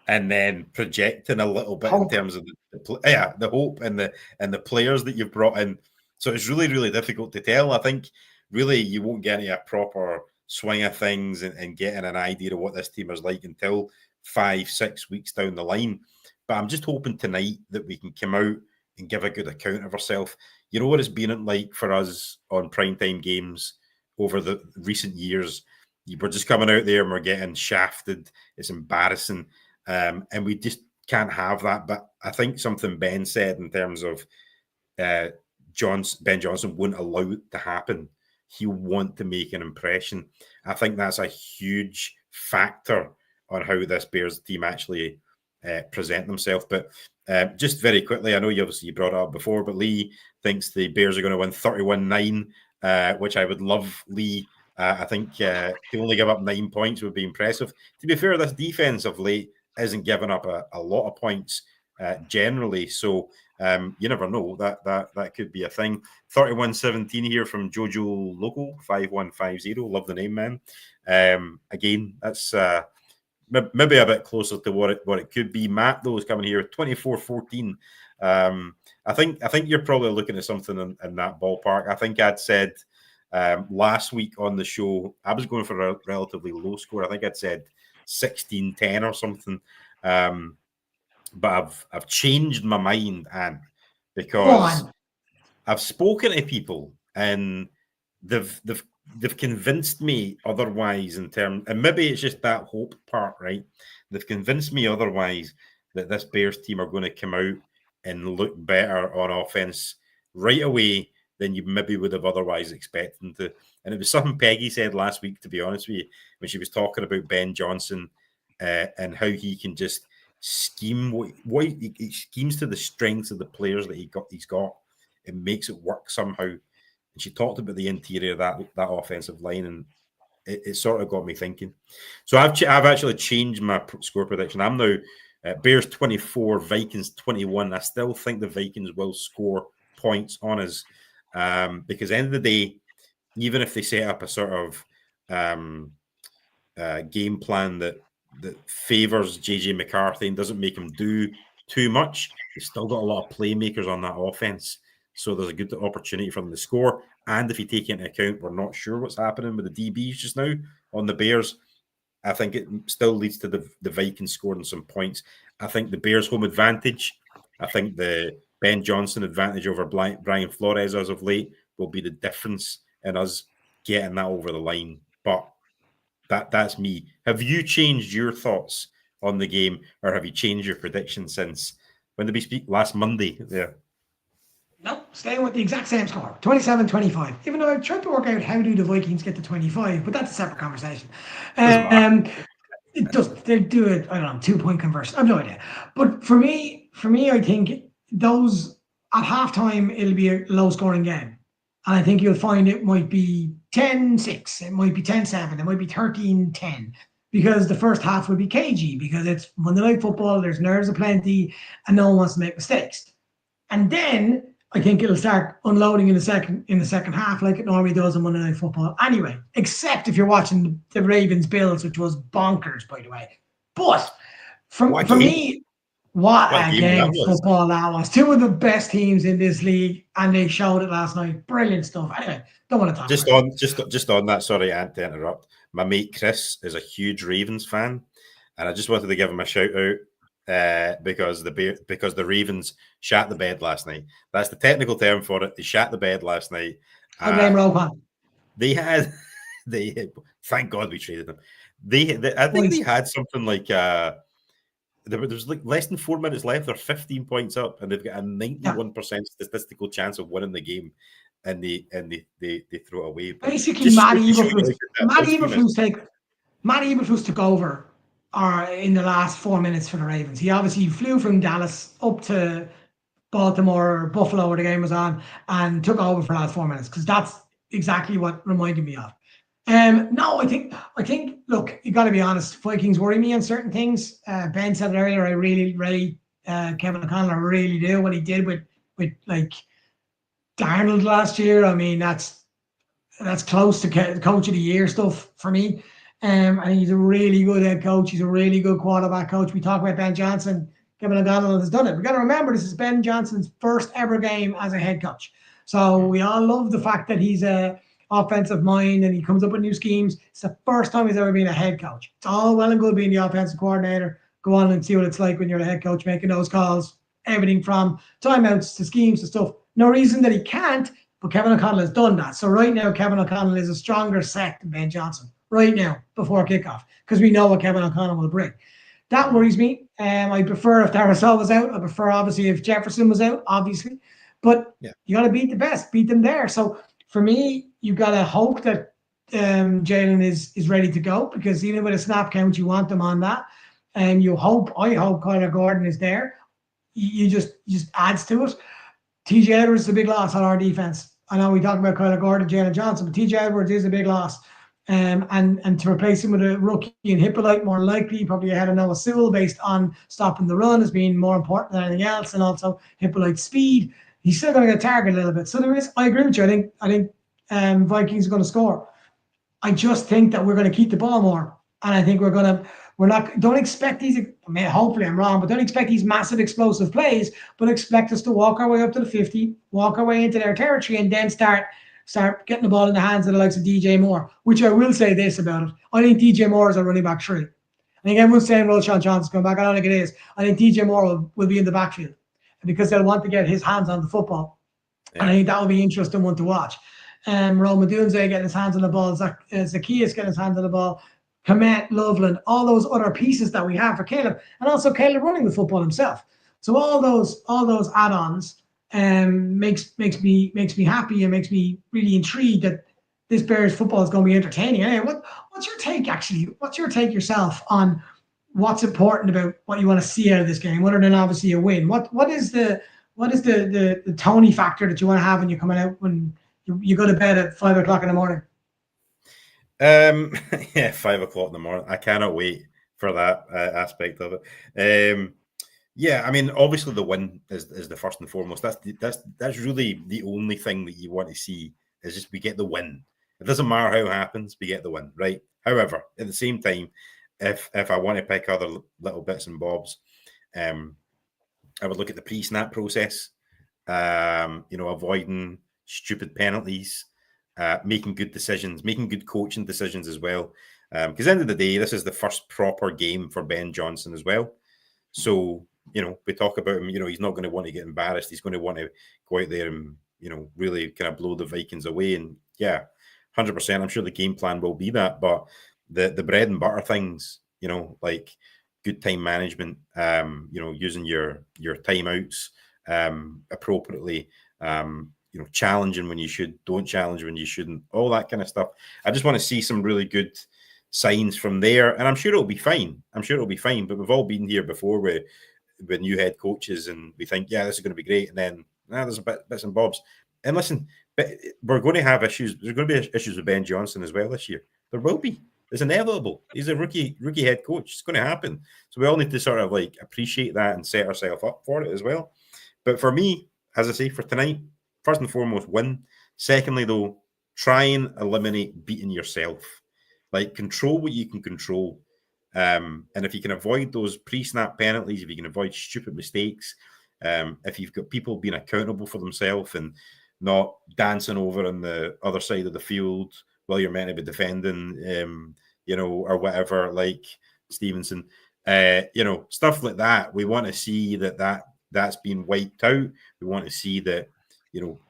and then projecting a little bit in terms of the hope and the players that you've brought in. So it's really, really difficult to tell. I think really you won't get a proper swing of things and getting an idea of what this team is like until 5-6 weeks down the line. But I'm just hoping tonight that we can come out and give a good account of ourselves. You know what it's been like for us on primetime games over the recent years? We're just coming out there and we're getting shafted. It's embarrassing. And we just can't have that. But I think something Ben said in terms of Ben Johnson won't allow it to happen. He'll want to make an impression. I think that's a huge factor on how this Bears team actually present themselves. But just very quickly, I know you brought it up before, but Lee thinks the Bears are going to win 31-9, which I would love, Lee. I think to only give up 9 points would be impressive. To be fair, this defense of late isn't giving up a lot of points generally. So you never know. That could be a thing. 31-17 here from Jojo Local 5150. Love the name, man. Again, that's maybe a bit closer to what it could be. Matt, though, is coming here 24-14. I think you're probably looking at something in that ballpark. I think I'd said last week on the show I was going for a relatively low score. I think I'd said 16-10 or something. But I've changed my mind, Anne, because I've spoken to people and they've convinced me otherwise in terms, and maybe it's just that hope part, right? They've convinced me otherwise that this Bears team are going to come out and look better on offense right away than you maybe would have otherwise expected them to. And it was something Peggy said last week, to be honest with you, when she was talking about Ben Johnson and how he can just scheme what he schemes to the strengths of the players that he's got. It makes it work somehow. And she talked about the interior of that offensive line, and it sort of got me thinking. So I've actually changed my score prediction. I'm now Bears 24, Vikings 21. I still think the Vikings will score points on us because at the end of the day, even if they set up a sort of game plan that favors JJ McCarthy and doesn't make him do too much, they've still got a lot of playmakers on that offense. So there's a good opportunity for them to score. And if you take into account, we're not sure what's happening with the DBs just now on the Bears, I think it still leads to the Vikings scoring some points. I think the Bears' home advantage, I think the Ben Johnson advantage over Brian Flores as of late will be the difference in us getting that over the line. But that's me. Have you changed your thoughts on the game, or have you changed your prediction since when did we speak last Monday? Yeah. No, staying with the exact same score, 27-25. Even though I've tried to work out how do the Vikings get to 25, but that's a separate conversation. Doesn't matter. It doesn't. They do it, I don't know, 2-point conversion. I've no idea. But for me, I think those at halftime, it'll be a low scoring game. And I think you'll find it might be 10-6, it might be 10-7, it might be 13-10. Because the first half would be cagey, because it's Monday Night Football, there's nerves aplenty, and no one wants to make mistakes. And then I think it'll start unloading in the second half, like it normally does on Monday Night Football. Anyway, except if you're watching the Ravens Bills, which was bonkers, by the way. But for me, what a game of football that was. Two of the best teams in this league, and they showed it last night. Brilliant stuff. Anyway, don't want to talk about it. Just on that, sorry, Ant, to interrupt. My mate Chris is a huge Ravens fan, and I just wanted to give him a shout out because the Ravens shat the bed last night. That's the technical term for it. They shat the bed last night. I blame Roquan. Thank God we traded them. I think they had something like there was like less than 4 minutes left. They're 15 points up, and they've got a 91% statistical chance of winning the game. And they throw it away. Basically, Matt Eberflus took over in the last 4 minutes for the Ravens. He obviously flew from Dallas up to Baltimore or Buffalo, where the game was on, and took over for the last 4 minutes, because that's exactly what reminded me of. No, I think. Look, you got to be honest. Vikings worry me on certain things. Ben said it earlier. I really rate Kevin O'Connell. I really do. What he did with like Darnold last year, I mean, that's close to coach of the year stuff for me. I think he's a really good head coach. He's a really good quarterback coach. We talk about Ben Johnson. Kevin O'Connell has done it. We got to remember, this is Ben Johnson's first ever game as a head coach. So we all love the fact that he's a offensive mind and he comes up with new schemes. It's the first time he's ever been a head coach. It's all well and good being the offensive coordinator. Go on and see what it's like when you're the head coach, making those calls, everything from timeouts to schemes to stuff. No reason that he can't, but Kevin O'Connell has done that. So right now, Kevin O'Connell is a stronger set than Ben Johnson right now before kickoff, because we know what Kevin O'Connell will bring. That worries me. I prefer if Darasol was out. I prefer, obviously, if Jefferson was out, obviously. But you got to beat the best, beat them there. So for me, you got to hope that Jalen is ready to go, because even with a snap count, you want them on that. And I hope Kyler Gordon is there. You just adds to it. TJ Edwards is a big loss on our defense. I know we talk about Kyler Gordon, Jalen Johnson, but TJ Edwards is a big loss. And to replace him with a rookie and Hippolyte, more likely, probably ahead of Noah Sewell, based on stopping the run as being more important than anything else, and also Hippolyte's speed. He's still going to get targeted a little bit. So I agree with you. I think Vikings are going to score. I just think that we're going to keep the ball more, and I think don't expect these. I mean, hopefully I'm wrong, but don't expect these massive explosive plays. But expect us to walk our way up to the 50, walk our way into their territory, and then start getting the ball in the hands of the likes of DJ Moore. Which I will say this about it: I think DJ Moore is a running back 3. I think everyone's saying Roschon Johnson's coming back. I don't think it is. I think DJ Moore will be in the backfield, because they'll want to get his hands on the football. Yeah. And I think that will be an interesting one to watch. Rome Dunze getting his hands on the ball, Zacchaeus getting his hands on the ball, Komet, Loveland, all those other pieces that we have for Caleb, and also Caleb running the football himself. So all those add-ons makes me happy and makes me really intrigued that this Bears football is going to be entertaining. Anyway, what's your take actually? What's your take yourself on what's important about what you want to see out of this game, other than obviously a win? What is the Tony factor that you want to have when you're coming out, when you go to bed at 5 o'clock in the morning? 5 o'clock in the morning. I cannot wait for that aspect of it. I mean, obviously the win is the first and foremost. That's really the only thing that you want to see, is just we get the win. It doesn't matter how it happens, we get the win, right? However, at the same time, if I want to pick other little bits and bobs, I would look at the pre-snap process. Avoiding stupid penalties. Making good decisions, making good coaching decisions as well. Because at the end of the day, this is the first proper game for Ben Johnson as well. So, we talk about him, he's not going to want to get embarrassed. He's going to want to go out there and, really kind of blow the Vikings away. And 100%, I'm sure the game plan will be that. But the bread and butter things, like good time management, using your timeouts appropriately, challenging when you should, don't challenge when you shouldn't, all that kind of stuff. I just want to see some really good signs from there, and I'm sure it'll be fine. But we've all been here before with new head coaches, and we think, yeah, this is going to be great, and then there's a bits and bobs. And listen, but we're going to have issues. There's going to be issues with Ben Johnson as well this year. There will be. It's inevitable. He's a rookie head coach. It's going to happen. So we all need to sort of appreciate that and set ourselves up for it as well. But for me, as I say, for tonight, first and foremost, win. Secondly, though, try and eliminate beating yourself. Control what you can control. And if you can avoid those pre-snap penalties, if you can avoid stupid mistakes, if you've got people being accountable for themselves and not dancing over on the other side of the field while you're meant to be defending, or whatever, like Stevenson, stuff like that. We want to see that's been wiped out. We want to see that,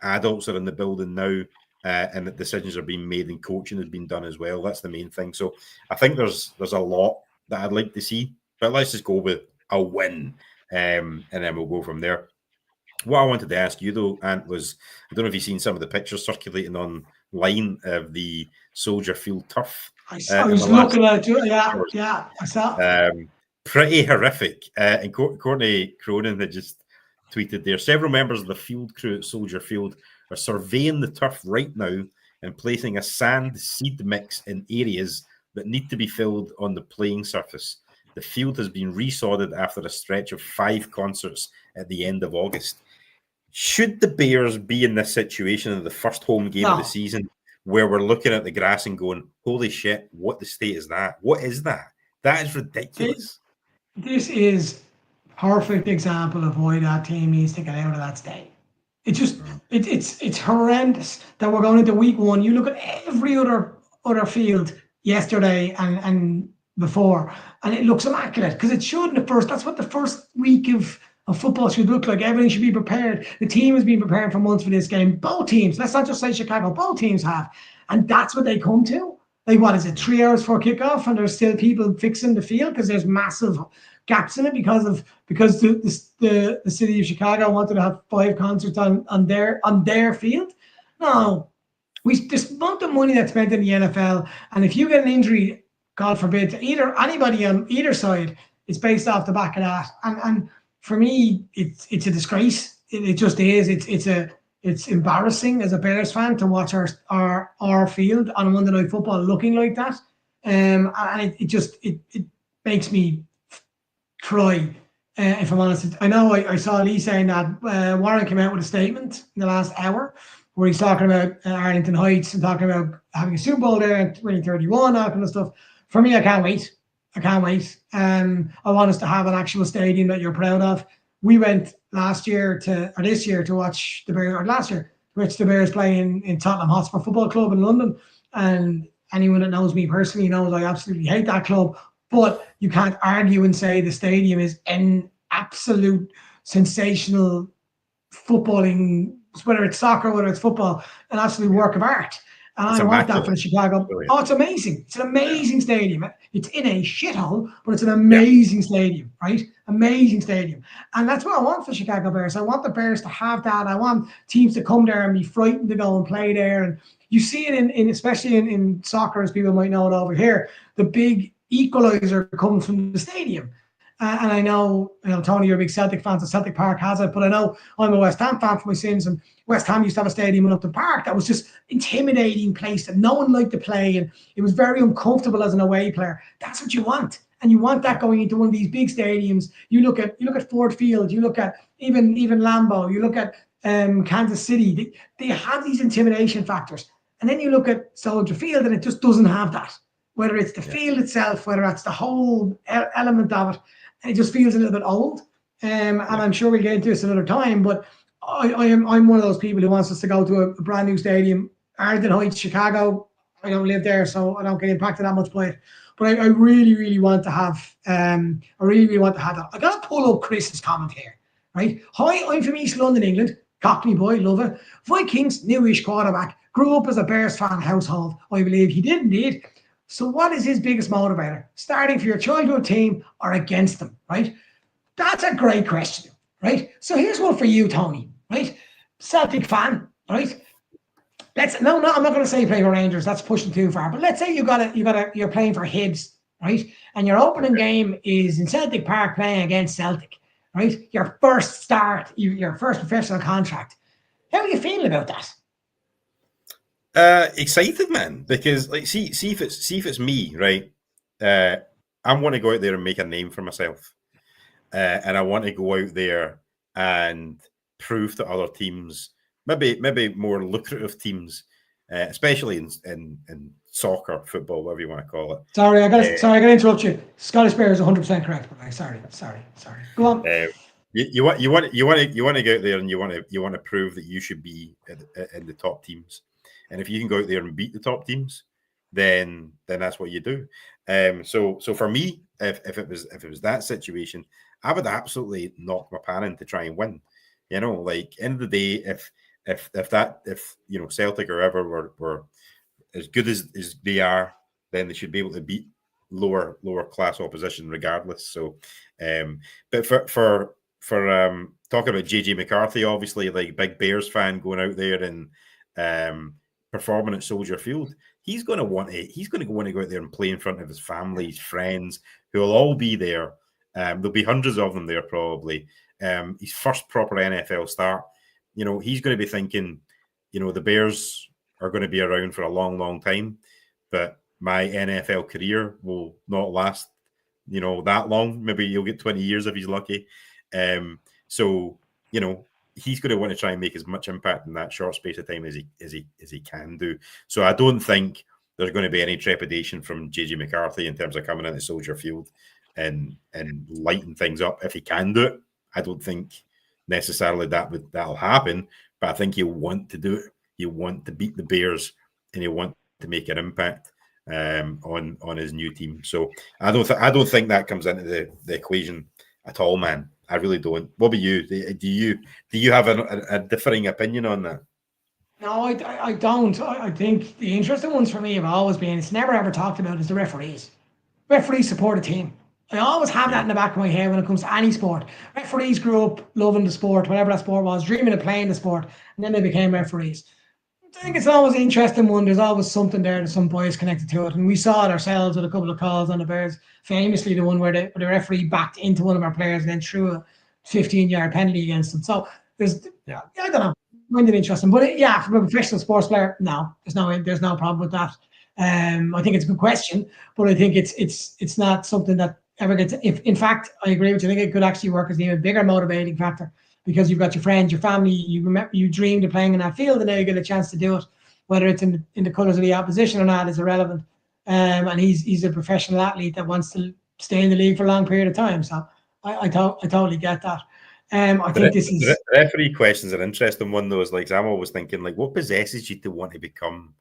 adults are in the building now, and that decisions are being made and coaching has been done as well. That's the main thing. So I think there's a lot that I'd like to see, but let's just go with a win, and then we'll go from there. What I wanted to ask you, though, Ant, was, I don't know if you've seen some of the pictures circulating online of the Soldier Field turf. I was looking at it. Yeah, I saw. Pretty horrific. And Courtney Cronin had just tweeted there, several members of the field crew at Soldier Field are surveying the turf right now and placing a sand seed mix in areas that need to be filled on the playing surface. The field has been resodded after a stretch of 5 concerts at the end of August. Should the Bears be in this situation in the first home game of the season where we're looking at the grass and going, holy shit, what the state is that? What is that? That is ridiculous. This is a perfect example of why that team needs to get out of that state. It just, it's horrendous that we're going into week 1. You look at every other field yesterday and before, and it looks immaculate because it should in the first. That's what the first week of football should look like. Everything should be prepared. The team has been preparing for months for this game. Both teams, let's not just say Chicago, both teams have. And that's what they come to. What is it, 3 hours for kickoff, and there's still people fixing the field because there's massive gaps in it because the city of Chicago wanted to have 5 concerts on their field. No, this amount of money that's spent in the NFL, and if you get an injury, God forbid, to anybody on either side, it's based off the back of that. And for me, it's a disgrace. It just is. It's embarrassing as a Bears fan to watch our field on Monday Night Football looking like that. And it makes me cry, if I'm honest. I know I saw Lee saying that Warren came out with a statement in the last hour where he's talking about Arlington Heights and talking about having a Super Bowl there in 2031, that kind of stuff. For me, I can't wait. I want us to have an actual stadium that you're proud of. We went this year to watch the Bears play in Tottenham Hotspur Football Club in London. And anyone that knows me personally knows I absolutely hate that club. But you can't argue and say the stadium is an absolute sensational footballing, whether it's soccer, whether it's football, an absolute work of art. And I want that for the Chicago. Oh, it's amazing. It's an amazing stadium. It's in a shithole, but it's an amazing stadium, right? Amazing stadium. And that's what I want for Chicago Bears. I want the Bears to have that. I want teams to come there and be frightened to go and play there. And you see it in especially in soccer, as people might know it over here, the big equalizer comes from the stadium. And I know, Tony, you're a big Celtic fan, so Celtic Park has it, but I know I'm a West Ham fan for my sins, and West Ham used to have a stadium in Upton Park that was just intimidating place that no one liked to play, and it was very uncomfortable as an away player. That's what you want, and you want that going into one of these big stadiums. You look at Ford Field, you look at even Lambeau, you look at Kansas City. They have these intimidation factors, and then you look at Soldier Field, and it just doesn't have that. Whether it's the field itself, whether it's the whole element of it. It just feels a little bit old, and I'm sure we'll get into this another time. But I'm one of those people who wants us to go to a brand new stadium, Arlington Heights, Chicago. I don't live there, so I don't get impacted that much by it. But I really, really want to have. that. I got to pull up Chris's comment here, right? Hi, I'm from East London, England. Cockney boy, love it. Vikings, newish quarterback. Grew up as a Bears fan household. I believe he did indeed. So what is his biggest motivator? Starting for your childhood team or against them, right? That's a great question, right? So here's one for you, Tony, right? Celtic fan, right? No, I'm not going to say play for Rangers. That's pushing too far. But let's say you're playing for Hibs, right? And your opening game is in Celtic Park playing against Celtic, right? Your first start, your first professional contract. How are you feeling about that? Excited, man, because like see if it's me, right? I want to go out there and make a name for myself, and I want to go out there and prove to other teams, maybe more lucrative teams, especially in soccer, football, whatever you want to call it. Sorry, I got to interrupt you. Scottish Bear is 100% correct, but sorry. Go on. You want to go out there and you want to prove that you should be in the top teams. And if you can go out there and beat the top teams, then that's what you do. So for me, if it was that situation, I would absolutely knock my pan in to try and win. You know, like end of the day, if you know Celtic or ever were as good as they are, then they should be able to beat lower class opposition regardless. So, but for talking about JJ McCarthy, obviously like big Bears fan going out there and performing at Soldier Field, he's going to want to go out there and play in front of his family, his friends, who will all be there. There'll be hundreds of them there probably. His first proper NFL start, you know, he's going to be thinking, you know, the Bears are going to be around for a long time, but my NFL career will not last, you know, that long. Maybe he'll get 20 years if he's lucky. So, you know, he's going to want to try and make as much impact in that short space of time as he can do. So I don't think there's going to be any trepidation from JJ McCarthy in terms of coming into Soldier Field and lighting things up. If he can do it, I don't think necessarily that'll happen, but I think he'll want to do it. He'll want to beat the Bears and he'll want to make an impact on his new team. So I don't think that comes into the equation at all, man. I really don't. What about you? Do you have a differing opinion on that? No, I don't. I think the interesting ones for me have always been, it's never ever talked about, is the referees. Referees support a team. I always have that in the back of my head when it comes to any sport. Referees grew up loving the sport, whatever that sport was, dreaming of playing the sport, and then they became referees. I think it's always an interesting one. There's always something there, there's some bias connected to it. And we saw it ourselves with a couple of calls on the Bears, famously the one where the referee backed into one of our players and then threw a 15-yard penalty against them. So there's, I don't know, I find it interesting. But from a professional sports player, no, there's no problem with that. I think it's a good question, but I think it's not something that ever gets. If in fact, I agree with you. I think it could actually work as an even bigger motivating factor, because you've got your friends, your family. You remember you dreamed of playing in that field, and now you get a chance to do it. Whether it's in the colours of the opposition or not is irrelevant. And he's a professional athlete that wants to stay in the league for a long period of time. So I totally get that. I think this is referee questions are an interesting one though. Is like I'm always thinking like, what possesses you to want to become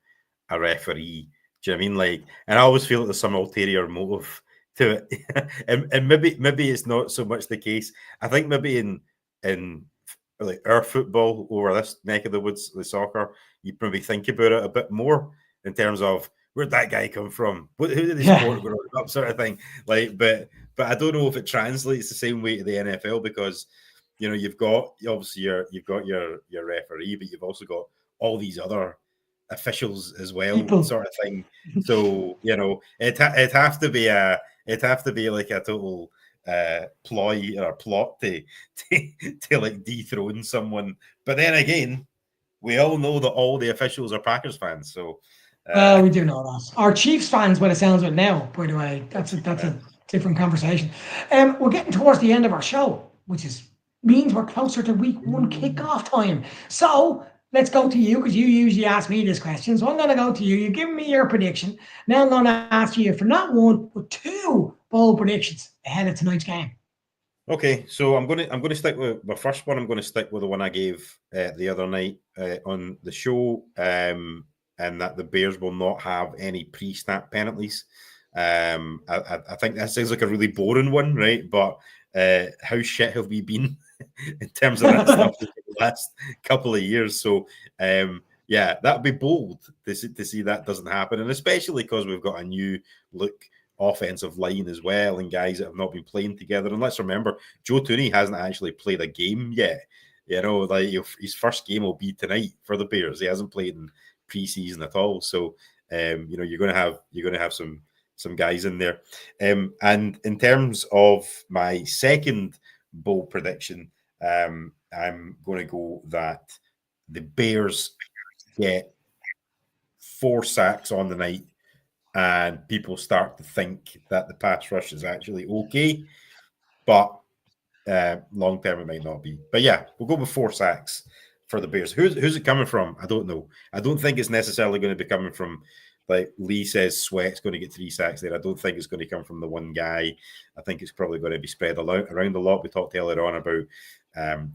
a referee? Do you know what I mean? Like, and I always feel that there's some ulterior motive to it, and maybe it's not so much the case. I think maybe in like our football over this neck of the woods, the soccer, you probably think about it a bit more in terms of where'd that guy come from? Who did they support growing up, sort of thing. Like, but I don't know if it translates the same way to the NFL, because you know you've got obviously you've got your referee, but you've also got all these other officials as well, sort of thing. So you know it'd have to be like a total ploy or plot to like dethrone someone. But then again, we all know that all the officials are Packers fans. So we do know that. Our Chiefs fans, by the sounds of it now, by the way, that's a different conversation. We're getting towards the end of our show, which means we're closer to week 1 kickoff time. So let's go to you, because you usually ask me this question. So I'm going to go to you. You've given me your prediction. Now I'm going to ask you for not one, but 2 bold predictions ahead of tonight's game. Okay, so I'm going to stick with my first one. I'm going to stick with the one I gave the other night on the show, and that the Bears will not have any pre-snap penalties. I think that sounds like a really boring one, right? But how shit have we been in terms of that stuff for the last couple of years? So that would be bold to see that doesn't happen, and especially because we've got a new look offensive line as well, and guys that have not been playing together. And let's remember, Joe Tooney hasn't actually played a game yet. You know, like his first game will be tonight for the Bears. He hasn't played in preseason at all, so you know, you're going to have some guys in there. And in terms of my second bold prediction, I'm going to go that the Bears get 4 sacks on the night, and people start to think that the pass rush is actually okay, but long term it might not be. But yeah, we'll go with 4 sacks for the Bears. Who's it coming from? I don't know. I don't think it's necessarily going to be coming from, like Lee says, Sweat's going to get 3 sacks there. I don't think it's going to come from the one guy. I think it's probably going to be spread around a lot. We talked earlier on about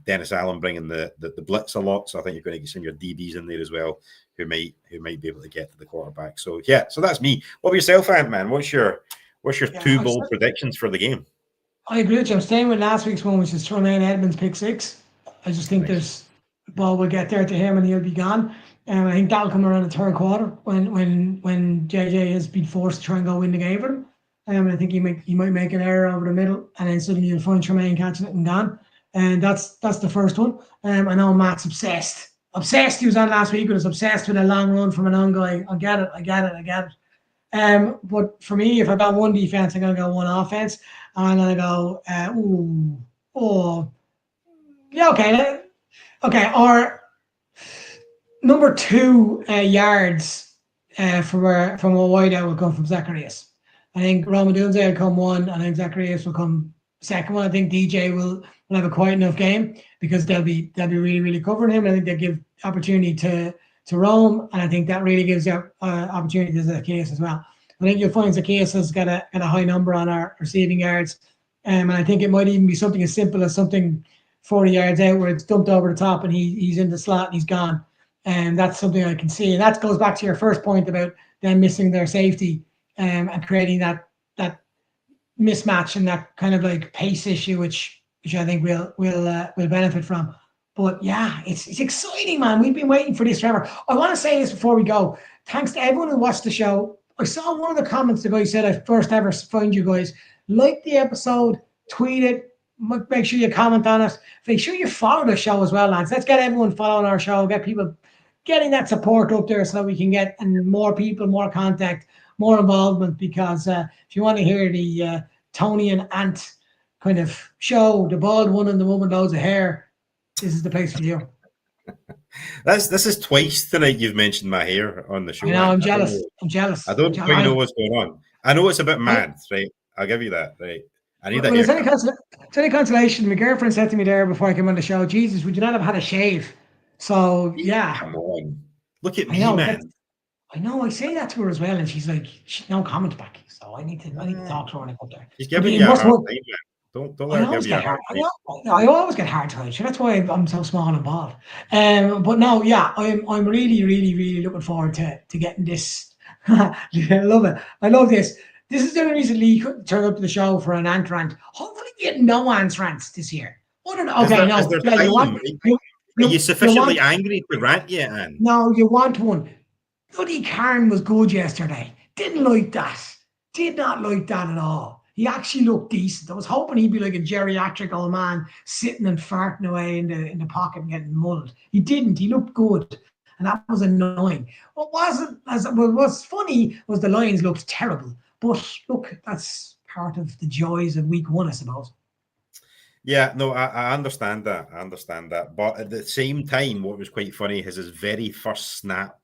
Dennis Allen bringing the blitz a lot, so I think you're going to get some of your DBs in there as well who might be able to get to the quarterback. So yeah, so that's me. What about yourself, Ant-Man? What's your 2 bold predictions for the game? I agree with you. I'm staying with last week's one, which is Tremaine Edmonds pick 6. I just think the ball will get there to him and he'll be gone. I think that'll come around the third quarter when JJ has been forced to try and go win the game for him. I think he might make an error over the middle, and then suddenly you'll find Tremaine catching it and gone. And that's the first one. I know Matt's obsessed. He was on last week, but was obsessed with a long run from an on guy. I get it. But for me, if I got one defense, I'm going to go one offense. And I'm going to go, okay. Our number 2 yards from a wideout will come from Zacharias. I think Ramadunze will come 1, and I think Zacharias will come second one. I think DJ will have a quiet enough game because they'll be really, really covering him. I think they'll give opportunity to roam, and I think that really gives you opportunity to Zacchaeus as well. I think you'll find Zacchaeus has got a high number on our receiving yards, and I think it might even be something as simple as something 40 yards out where it's dumped over the top and he's in the slot and he's gone. And that's something I can see. And that goes back to your first point about them missing their safety and creating that mismatch and that kind of like pace issue, which I think we'll benefit from. But yeah, it's exciting, man. We've been waiting for this forever. I want to say this before we go. Thanks to everyone who watched the show. I saw one of the comments the guy said, I first ever found you guys. Like the episode, tweet it, make sure you comment on it. Make sure you follow the show as well, lads. Let's get everyone following our show, get people getting that support up there so that we can get more people, more contact, more involvement. Because if you want to hear the Tony and Ant kind of show, the bald one and the woman loads of hair, this is the place for you. This is twice tonight you've mentioned my hair on the show. I know, I'm jealous. I don't quite know what's going on. I know it's a bit mad, right? I'll give you that, right? I need that. It's any consolation. My girlfriend said to me there before I came on the show, Jesus, would you not have had a shave? So yeah. Come on. Look at me, man. I know, I say that to her as well, and she's like, she no comment back. So I need to talk to her when I go there. She's giving you a hard time, man. Don't let her give you a hard time. I always get hard time. That's why I'm so small and bald. But no, yeah, I'm really, really, really looking forward to getting this. I love it. I love this. This is the only reason Lee couldn't turn up to the show for an ant rant. Hopefully we get no ant rants this year. Are you sufficiently angry to rant yet, Anne? No, you want one. Bloody Karen was good yesterday. Didn't like that. Did not like that at all. He actually looked decent. I was hoping he'd be like a geriatric old man sitting and farting away in the pocket and getting muddled. He didn't. He looked good. And that was annoying. What's funny was the Lions looked terrible. But look, that's part of the joys of week 1, I suppose. Yeah, no, I understand that. But at the same time, what was quite funny is his very first snap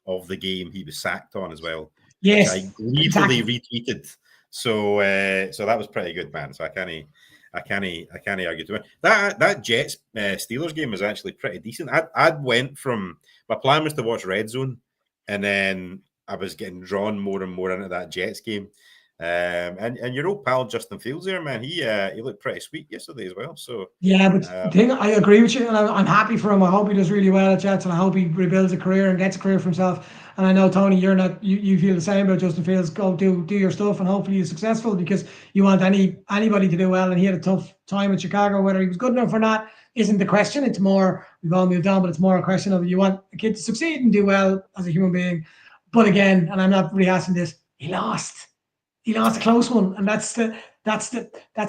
of the game he was sacked on as well. Yes, I gleefully retweeted. So that was pretty good, man. So I can't argue to it. That Jets Steelers game was actually pretty decent. I went from, my plan was to watch Red Zone, and then I was getting drawn more and more into that Jets game. And your old pal Justin Fields there, man, he looked pretty sweet yesterday as well. So yeah, but the thing, I agree with you, and I'm happy for him. I hope he does really well at Jets, and I hope he rebuilds a career and gets a career for himself. And I know, Tony, you feel the same about Justin Fields. Go do your stuff, and hopefully he's successful, because you want anybody to do well. And he had a tough time at Chicago. Whether he was good enough or not isn't the question. It's more, we've all moved on, but it's more a question of, you want a kid to succeed and do well as a human being. But again, and I'm not really asking this, he lost a close one, and that's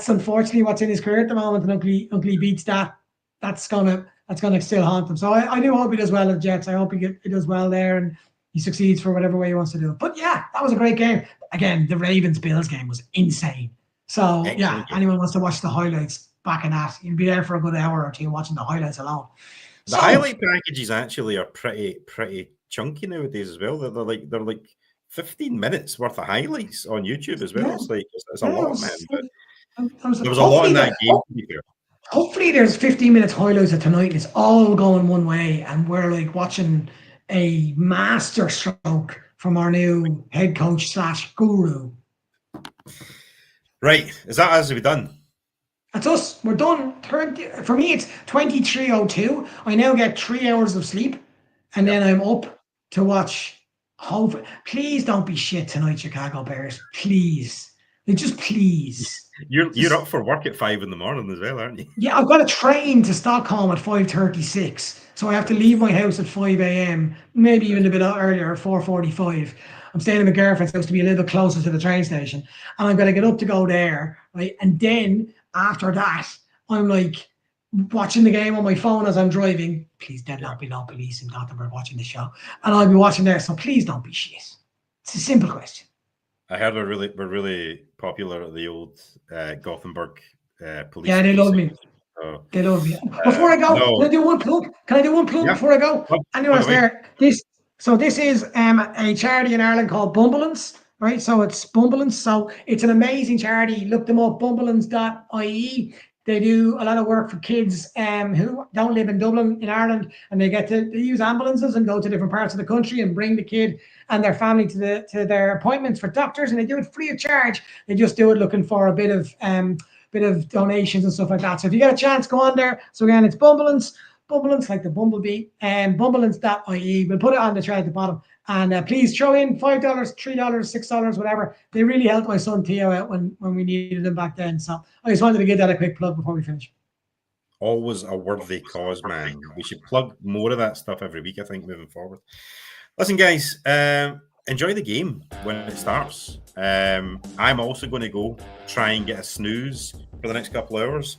unfortunately what's in his career at the moment. And until he beats that, that's gonna that's going to still haunt them. So I do hope he does well at the Jets. I hope he does well there and he succeeds for whatever way he wants to do it. But yeah, that was a great game. Again, the Ravens-Bills game was insane. So yeah, anyone wants to watch the highlights back in that, you'll be there for a good hour or two watching the highlights alone. The highlight packages actually are pretty chunky nowadays as well. They're like 15 minutes worth of highlights on YouTube as well. Yeah. It's a lot, man. But there was a lot in that game, to be fair. Hopefully there's 15 minutes highlights of tonight and it's all going one way and we're like watching a master stroke from our new head coach / guru. Right. Is that as we done? That's us. We're done. For me, it's 23:02. I now get 3 hours of sleep, and then I'm up to watch. Please don't be shit tonight, Chicago Bears. Please, just please. You're up for work at 5 a.m. as well, aren't you? Yeah, I've got a train to Stockholm at 5:36, so I have to leave my house at 5 a.m. Maybe even a bit earlier, 4:45. I'm staying in my girlfriend's house to be a little bit closer to the train station, and I'm going to get up to go there, right? And then after that, I'm like watching the game on my phone as I'm driving. Please, there not be no police in Gothenburg watching the show, and I'll be watching there. So please don't be shit. It's a simple question. I heard we're really popular at the old Gothenburg police. Yeah, they love me. They love me. Before I go, can I do one plug? Before I go? Anyone's there? This is a charity in Ireland called Bumbulance, right? So it's Bumbulance. So it's an amazing charity. Look them up, bumbulance.ie. They do a lot of work for kids who don't live in Dublin in Ireland, and they get to use ambulances and go to different parts of the country and bring the kid and their family to their appointments for doctors, and they do it free of charge. They just do it looking for a bit of donations and stuff like that. So if you get a chance, go on there. So again, it's Bumbulance like the bumblebee, and bumbulance.ie. We'll put it on the thread at the bottom. And please throw in $5, $3, $6, whatever. They really helped my son Theo out when we needed him back then. So I just wanted to give that a quick plug before we finish. Always a worthy cause, man. We should plug more of that stuff every week, I think, moving forward. Listen, guys, enjoy the game when it starts. I'm also going to go try and get a snooze for the next couple of hours.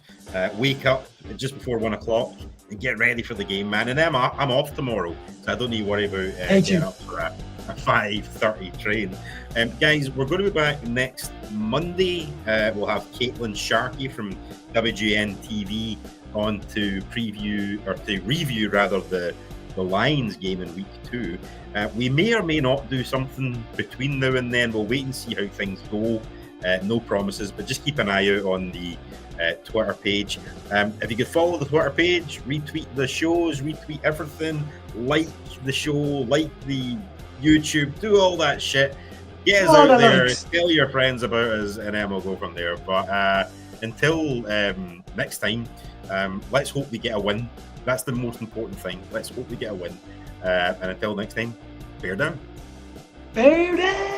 Wake up just before 1 o'clock and get ready for the game, man. And I'm off tomorrow, so I don't need to worry about getting up for a 5:30 train. Guys, we're going to be back next Monday. We'll have Caitlin Sharkey from WGN TV on to review the Lions game in week 2. We may or may not do something between now and then. We'll wait and see how things go. No promises, but just keep an eye out on the Twitter page. If you could follow the Twitter page, retweet the shows, retweet everything, like the show, like the YouTube, do all that shit. Get us out there, tell your friends about us, and then we'll go from there. But until next time, let's hope we get a win. That's the most important thing. Let's hope we get a win. And until next time, bear down. Bear down.